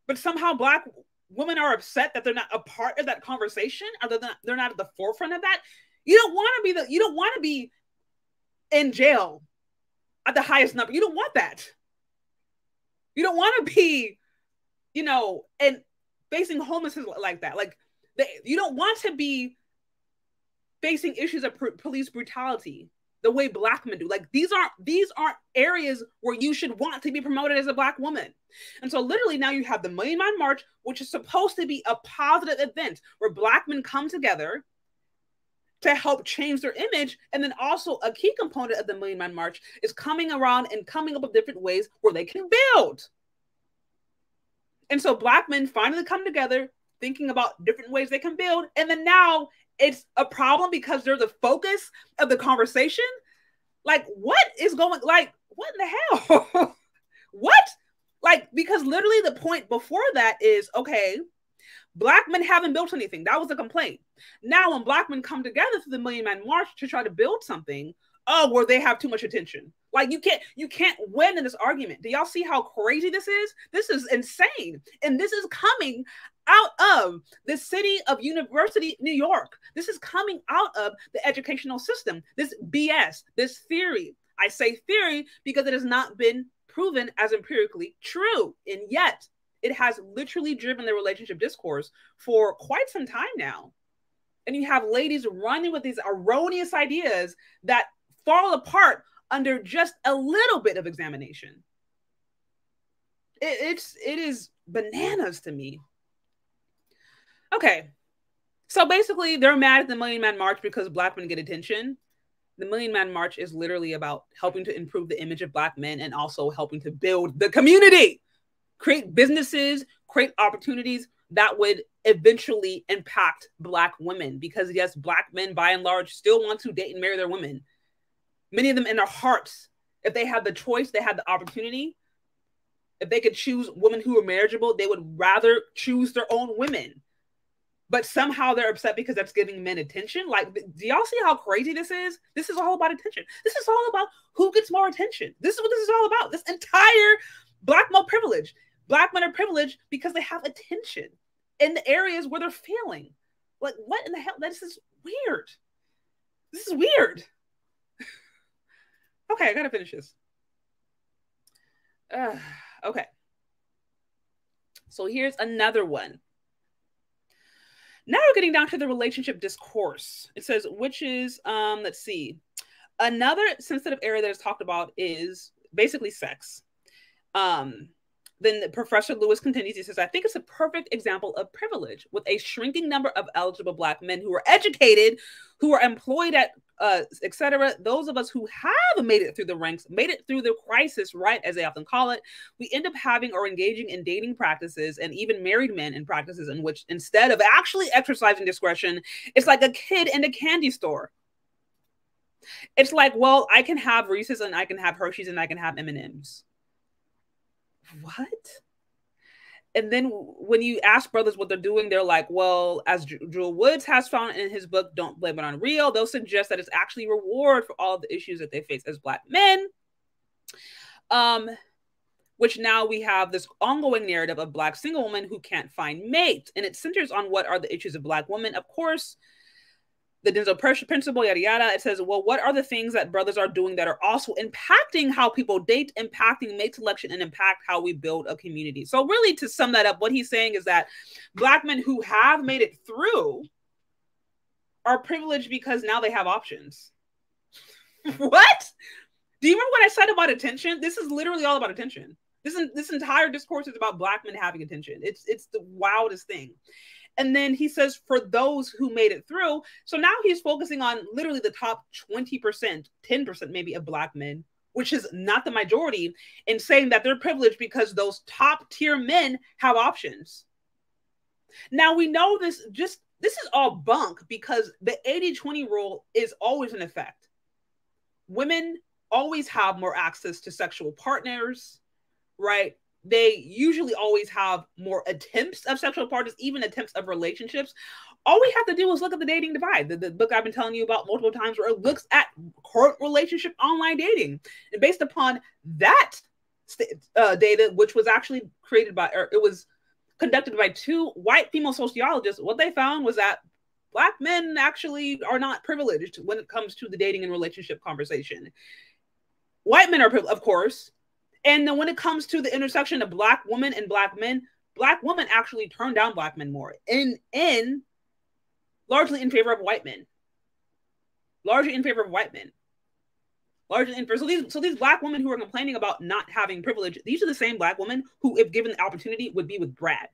But somehow Black women are upset that they're not a part of that conversation, or they're not at the forefront of that. You don't want to be in jail at the highest number. You don't want that. You don't want to be, and facing homelessness like that. Like you don't want to be facing issues of police brutality the way Black men do. Like these aren't areas where you should want to be promoted as a Black woman. And so literally now you have the Million Man March, which is supposed to be a positive event where Black men come together to help change their image. And then also a key component of the Million Man March is coming around and coming up with different ways where they can build. And so Black men finally come together thinking about different ways they can build. And then now it's a problem because they're the focus of the conversation. Like, what in the hell? What? Like, because literally the point before that is, okay, Black men haven't built anything. That was a complaint. Now, when Black men come together through the Million Man March to try to build something, where they have too much attention. Like you can't win in this argument. Do y'all see how crazy this is? This is insane. And this is coming out of the city of University, New York. This is coming out of the educational system. This BS, this theory. I say theory because it has not been proven as empirically true. And yet it has literally driven the relationship discourse for quite some time now. And you have ladies running with these erroneous ideas that fall apart under just a little bit of examination. It is bananas to me. Okay, so basically they're mad at the Million Man March because Black men get attention. The Million Man March is literally about helping to improve the image of Black men and also helping to build the community, create businesses, create opportunities that would eventually impact Black women. Because yes, Black men by and large still want to date and marry their women. Many of them in their hearts, if they had the choice, they had the opportunity, if they could choose women who are marriageable, they would rather choose their own women. but somehow they're upset because that's giving men attention. Like, do y'all see how crazy this is? This is all about attention. This is all about who gets more attention. This is what this is all about. This entire Black male privilege. Black men are privileged because they have attention in the areas where they're failing. Like, what in the hell? This is weird. This is weird. Okay, I gotta finish this. Okay. So here's another one. Now we're getting down to the relationship discourse. It says, which is, let's see. Another sensitive area that is talked about is basically sex. Then Professor Lewis continues, he says, I think it's a perfect example of privilege with a shrinking number of eligible Black men who are educated, who are employed at, etc. Those of us who have made it through the ranks, made it through the crisis, right, as they often call it, we end up having or engaging in dating practices and even married men in practices in which instead of actually exercising discretion, it's like a kid in a candy store. It's like, well, I can have Reese's and I can have Hershey's and I can have M&Ms. What? And then when you ask brothers what they're doing, they're like, well, as Jewel Woods has found in his book, Don't Blame It on Real, they'll suggest that it's actually reward for all of the issues that they face as Black men. Which now we have this ongoing narrative of Black single women who can't find mates. And it centers on what are the issues of Black women. Of course, the Denzel principle, yada, yada. It says, well, what are the things that brothers are doing that are also impacting how people date, impacting mate selection, and impact how we build a community? So really, to sum that up, what he's saying is that Black men who have made it through are privileged because now they have options. What? Do you remember what I said about attention? This is literally all about attention. This entire discourse is about Black men having attention. It's the wildest thing. And then he says, for those who made it through. So now he's focusing on literally the top 20%, 10% maybe of Black men, which is not the majority, and saying that they're privileged because those top tier men have options. Now we know this is all bunk because the 80-20 rule is always in effect. Women always have more access to sexual partners, right? They usually always have more attempts of sexual partners, even attempts of relationships. All we have to do is look at the dating divide, the book I've been telling you about multiple times, where it looks at current relationship online dating. And based upon that data, which was actually created by, or it was conducted by 2 white female sociologists, what they found was that Black men actually are not privileged when it comes to the dating and relationship conversation. White men are privileged, of course. And then when it comes to the intersection of Black women and Black men, Black women actually turn down Black men more, largely in favor of white men. Largely in favor of white men. Largely in favor. So these Black women who are complaining about not having privilege, these are the same Black women who, if given the opportunity, would be with Brad.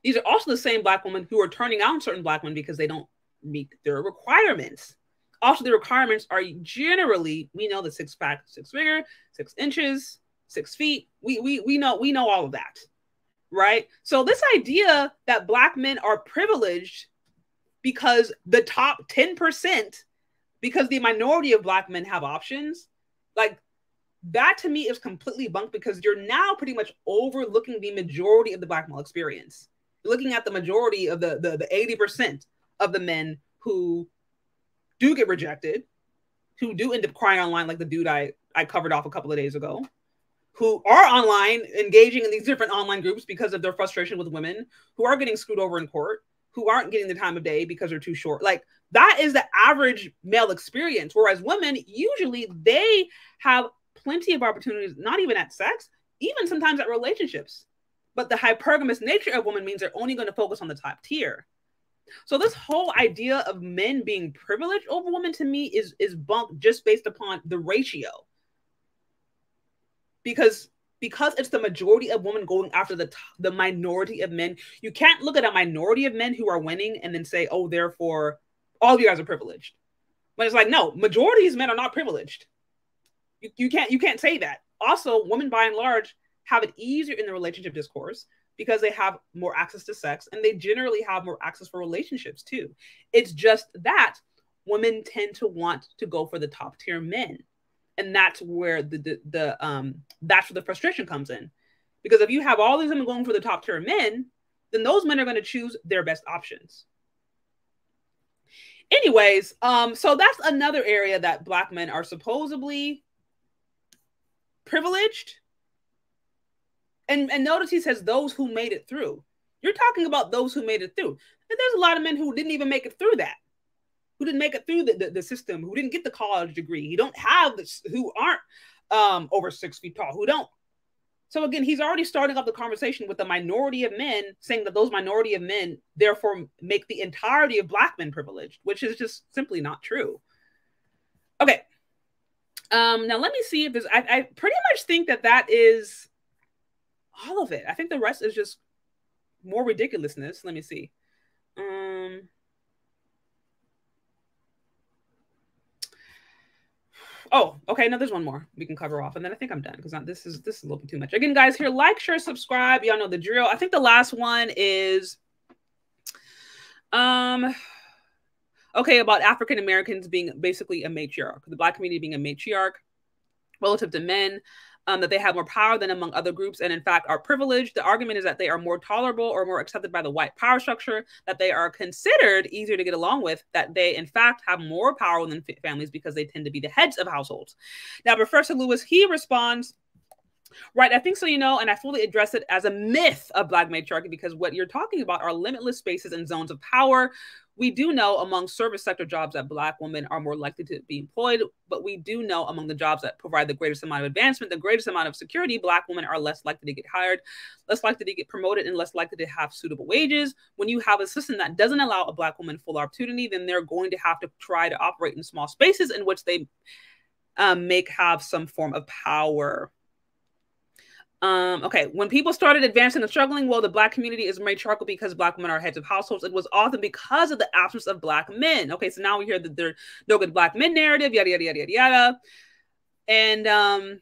These are also the same Black women who are turning down certain Black men because they don't meet their requirements. Also, the requirements are generally, we know the 6-pack, 6-figure, 6 inches, 6 feet. We know all of that, right? So this idea that Black men are privileged because the top 10%, because the minority of Black men have options, like that to me is completely bunk, because you're now pretty much overlooking the majority of the Black male experience. You're looking at the majority of the 80% of the men who do get rejected, who do end up crying online, like the dude I covered off a couple of days ago, who are online engaging in these different online groups because of their frustration with women, who are getting screwed over in court, who aren't getting the time of day because they're too short. Like that is the average male experience. Whereas women, usually they have plenty of opportunities, not even at sex, even sometimes at relationships. But the hypergamous nature of women means they're only going to focus on the top tier. So this whole idea of men being privileged over women, to me, is bunk just based upon the ratio. Because it's the majority of women going after the minority of men. You can't look at a minority of men who are winning and then say, oh, therefore, all of you guys are privileged. But it's like, no, majority of men are not privileged. You can't say that. Also, women by and large have it easier in the relationship discourse because they have more access to sex, and they generally have more access for relationships too. It's just that women tend to want to go for the top tier men. And that's where that's where the frustration comes in. Because if you have all these women going for the top tier men, then those men are going to choose their best options. Anyways, so that's another area that Black men are supposedly privileged. And notice he says those who made it through. You're talking about those who made it through. And there's a lot of men who didn't even make it through that, who didn't make it through the system, who didn't get the college degree, who don't have this, who aren't over 6 feet tall, who don't. So again, he's already starting up the conversation with the minority of men, saying that those minority of men therefore make the entirety of Black men privileged, which is just simply not true. Okay. Now let me see if there's, I pretty much think that is all of it. I think the rest is just more ridiculousness. Let me see. Oh, okay. No, there's one more we can cover off, and then I think I'm done because this is a little bit too much. Again, guys, here, like, share, subscribe. Y'all know the drill. I think the last one is, okay, about African Americans being basically a matriarch, the Black community being a matriarch relative to men. That they have more power than among other groups and in fact are privileged. The argument is that they are more tolerable or more accepted by the white power structure, that they are considered easier to get along with, that they in fact have more power than families because they tend to be the heads of households. Now, Professor Lewis, he responds, right, I think so, and I fully address it as a myth of Black matriarchy because what you're talking about are limitless spaces and zones of power. We do know among service sector jobs that Black women are more likely to be employed, but we do know among the jobs that provide the greatest amount of advancement, the greatest amount of security, Black women are less likely to get hired, less likely to get promoted, and less likely to have suitable wages. When you have a system that doesn't allow a Black woman full opportunity, then they're going to have to try to operate in small spaces in which they have some form of power. Okay, when people started advancing and struggling, well, the Black community is matriarchal because Black women are heads of households. It was often because of the absence of Black men. Okay, so now we hear that there's no good Black men narrative, yada, yada, yada, yada, yada. And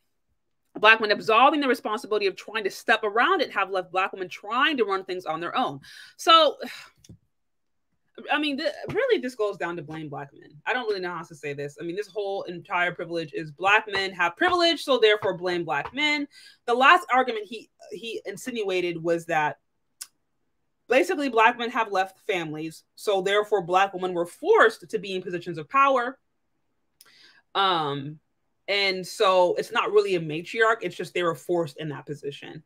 Black men absolving the responsibility of trying to step around it have left Black women trying to run things on their own. So, I mean, really, this goes down to blame Black men. I don't really know how to say this. I mean, this whole entire privilege is Black men have privilege, so therefore blame Black men. The last argument he insinuated was that basically Black men have left families, so therefore Black women were forced to be in positions of power. And so it's not really a matriarch, it's just they were forced in that position.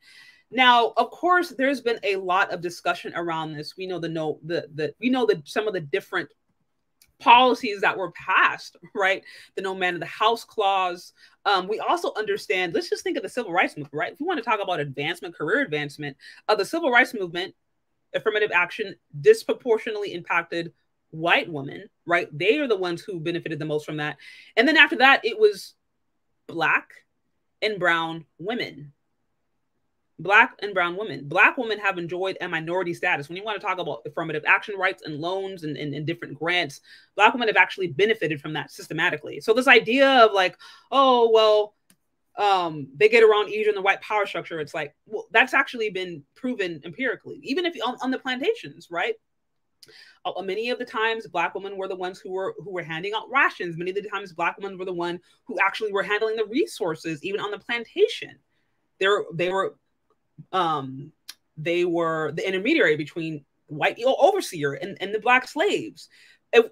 Now, of course, there's been a lot of discussion around this. We know some of the different policies that were passed, right? The no man in the house clause. We also understand, let's just think of the civil rights movement, right? If we want to talk about advancement, career advancement, the civil rights movement, affirmative action disproportionately impacted white women, right? They are the ones who benefited the most from that. And then after that, it was Black and brown women. Black and brown women. Black women have enjoyed a minority status. When you want to talk about affirmative action rights and loans and different grants, Black women have actually benefited from that systematically. So this idea of like, oh, well, they get around easier in the white power structure. It's like, well, that's actually been proven empirically, even if on the plantations, right? Many of the times Black women were the ones who were handing out rations. Many of the times Black women were the one who actually were handling the resources, even on the plantation. They were the intermediary between white overseer and the Black slaves.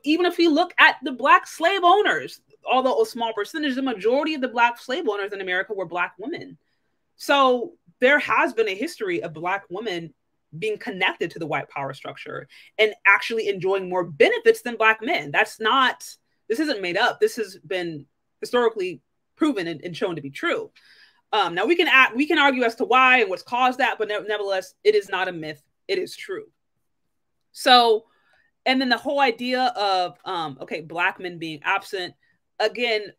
Even if you look at the Black slave owners, although a small percentage, the majority of the Black slave owners in America were Black women. So there has been a history of Black women being connected to the white power structure and actually enjoying more benefits than Black men. This isn't made up. This has been historically proven and shown to be true. Now we can argue as to why and what's caused that, but nevertheless, it is not a myth. It is true. So, and then the whole idea of, okay, Black men being absent, again,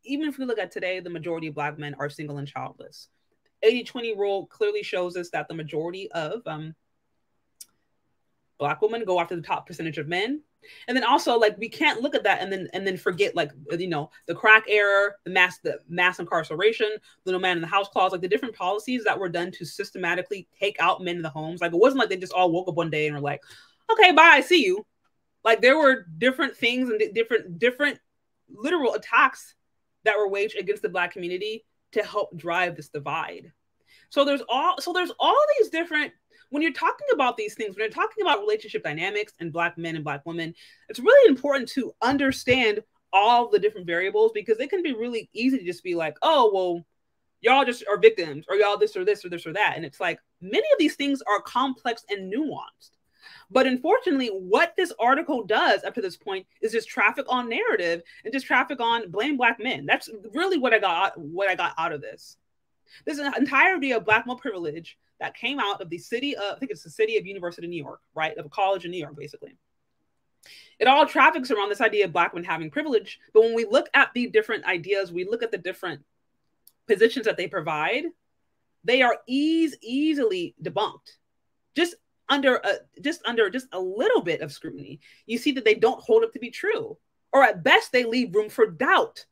even if we look at today, the majority of Black men are single and childless. 80-20 rule clearly shows us that the majority of Black women go after the top percentage of men. And then also, like, we can't look at that and then forget, like, the crack era, the mass incarceration, the no man in the house clause, like the different policies that were done to systematically take out men in the homes. Like, it wasn't like they just all woke up one day and were like, okay, bye, I see you. Like, there were different things and different literal attacks that were waged against the Black community to help drive this divide. So there's all these different when you're talking about these things, when you're talking about relationship dynamics and Black men and Black women, it's really important to understand all the different variables, because it can be really easy to just be like, oh, well, y'all just are victims, or y'all this or this or this or that. And it's like, many of these things are complex and nuanced. But unfortunately, what this article does up to this point is just traffic on narrative and just traffic on blame Black men. That's really what I got out of this. This is an entire idea of Black male privilege that came out of the city of, I think it's the city of University of New York, right? Of a college in New York, basically. It all traffics around this idea of Black men having privilege. But when we look at the different ideas, we look at the different positions that they provide, they are easily debunked. Just under a little bit of scrutiny, you see that they don't hold up to be true, or at best they leave room for doubt.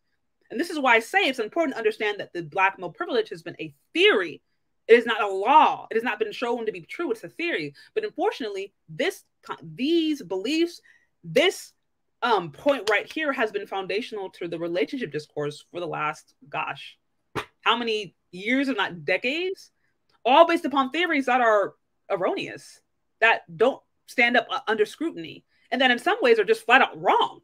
And this is why I say it's important to understand that the Black male privilege has been a theory. It is not a law. It has not been shown to be true. It's a theory. But unfortunately, these beliefs, this point right here has been foundational to the relationship discourse for the last, gosh, how many years, if not decades, all based upon theories that are erroneous, that don't stand up under scrutiny, and that in some ways are just flat out wrong.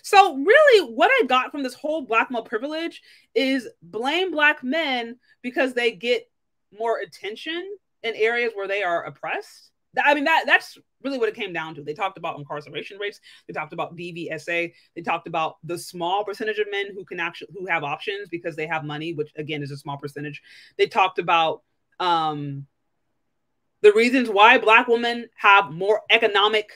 So really what I got from this whole Black male privilege is blame Black men because they get more attention in areas where they are oppressed. I mean, that's really what it came down to. They talked about incarceration rates. They talked about DVSA. They talked about the small percentage of men who have options because they have money, which again is a small percentage. They talked about the reasons why Black women have more economic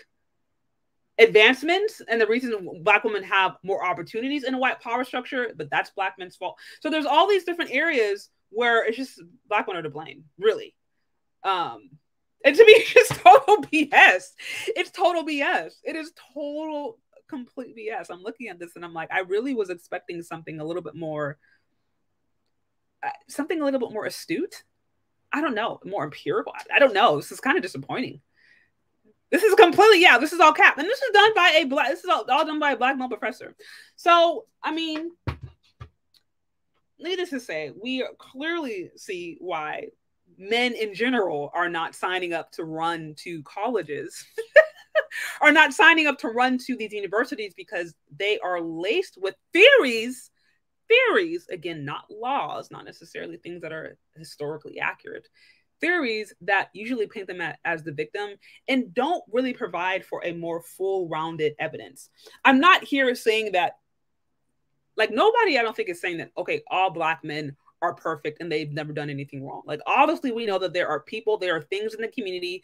advancements and the reasons Black women have more opportunities in a white power structure, but that's Black men's fault. So there's all these different areas where it's just Black women are to blame, really. And to me, it's just total BS. It's total BS. It is total, complete BS. I'm looking at this and I'm like, I really was expecting something a little bit more astute. I don't know, more empirical. I don't know. This is kind of disappointing. This is completely, this is all cap. And this is done by all done by a Black male professor. So, I mean, needless to say, we clearly see why men in general are not signing up to run to colleges, are not signing up to run to these universities, because they are laced with theories, again, not laws, not necessarily things that are historically accurate, theories that usually paint them as the victim and don't really provide for a more full-rounded evidence. I'm not here saying that, like, nobody, I don't think, is saying that, okay, all Black men are perfect and they've never done anything wrong. Like, obviously we know that there are things in the community,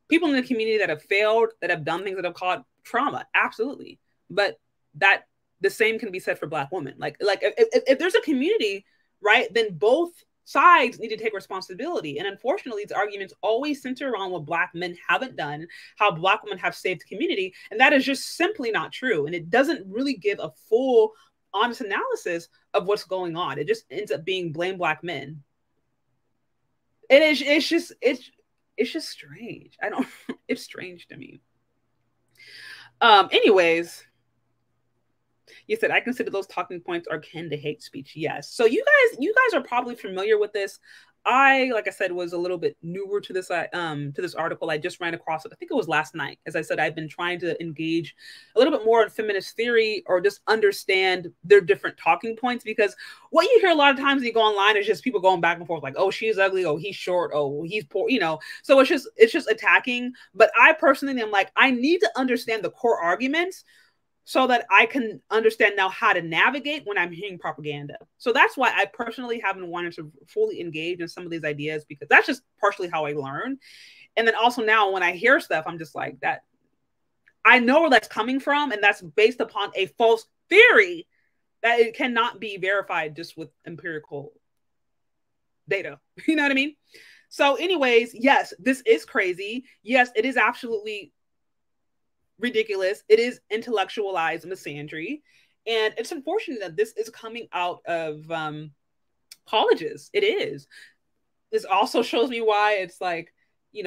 people in the community that have failed, that have done things that have caused trauma. Absolutely. But that the same can be said for Black women. Like if there's a community, right, then both sides need to take responsibility. And unfortunately, these arguments always center around what Black men haven't done, how Black women have saved the community. And that is just simply not true. And it doesn't really give a full, honest analysis of what's going on. It just ends up being blame Black men. And it's just strange. It's strange to me. Anyways, you said, I consider those talking points are akin to hate speech. Yes. So you guys are probably familiar with this. I, like I said, was a little bit newer to this article. I just ran across it. I think it was last night. As I said, I've been trying to engage a little bit more in feminist theory, or just understand their different talking points, because what you hear a lot of times when you go online is just people going back and forth, like, oh, she's ugly, oh, he's short, oh, he's poor, so it's just attacking. But I personally am like, I need to understand the core arguments so that I can understand now how to navigate when I'm hearing propaganda. So that's why I personally haven't wanted to fully engage in some of these ideas, because that's just partially how I learn. And then also now when I hear stuff, I'm just like, that I know where that's coming from, and that's based upon a false theory that it cannot be verified just with empirical data. You know what I mean? So anyways, yes, this is crazy. Yes, it is absolutely ridiculous. It is intellectualized misandry, and it's unfortunate that this is coming out of colleges. It is. This also shows me why it's like,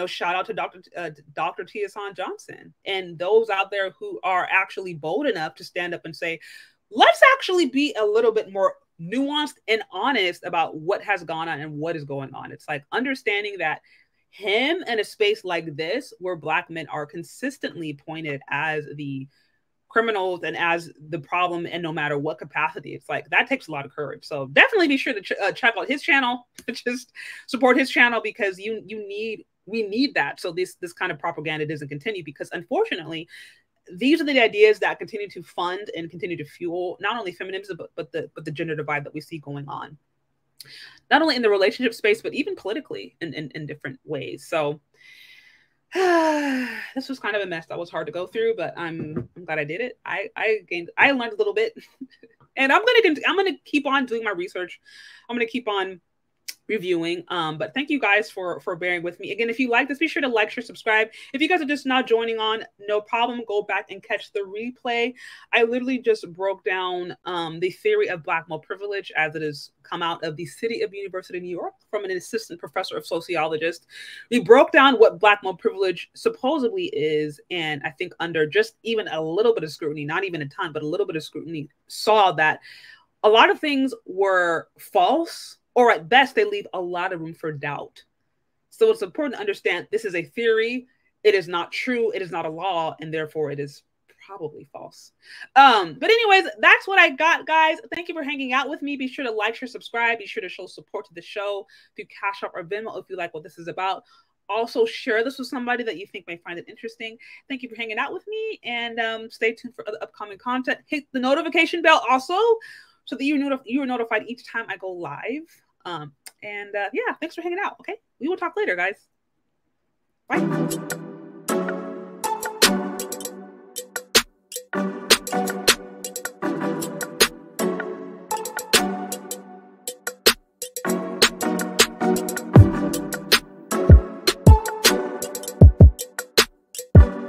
shout out to Dr. Tiasan Johnson and those out there who are actually bold enough to stand up and say, let's actually be a little bit more nuanced and honest about what has gone on and what is going on. It's like understanding that him in a space like this, where Black men are consistently pointed as the criminals and as the problem, and no matter what capacity, it's like that takes a lot of courage. So definitely be sure to check out his channel, just support his channel, because we need that, so this kind of propaganda doesn't continue, because unfortunately these are the ideas that continue to fund and continue to fuel not only feminism but the gender divide that we see going on, not only in the relationship space but even politically in different ways. So this was kind of a mess that was hard to go through, but I'm glad I did it. I learned a little bit, and I'm gonna keep on doing my research. I'm gonna keep on reviewing. But thank you guys for bearing with me. Again, if you like this, be sure to like, share, subscribe. If you guys are just now joining on, no problem. Go back and catch the replay. I literally just broke down the theory of Black male privilege as it has come out of the City of University of New York from an assistant professor of sociologist. We broke down what Black male privilege supposedly is, and I think under just even a little bit of scrutiny, not even a ton, but a little bit of scrutiny, saw that a lot of things were false, or at best, they leave a lot of room for doubt. So it's important to understand this is a theory. It is not true. It is not a law, and therefore it is probably false. But anyways, that's what I got, guys. Thank you for hanging out with me. Be sure to like, share, subscribe. Be sure to show support to the show through Cash App or Venmo if you like what this is about. Also, share this with somebody that you think may find it interesting. Thank you for hanging out with me, and stay tuned for other upcoming content. Hit the notification bell also, so that you are notified each time I go live. Yeah, thanks for hanging out. Okay, we will talk later, guys. Bye.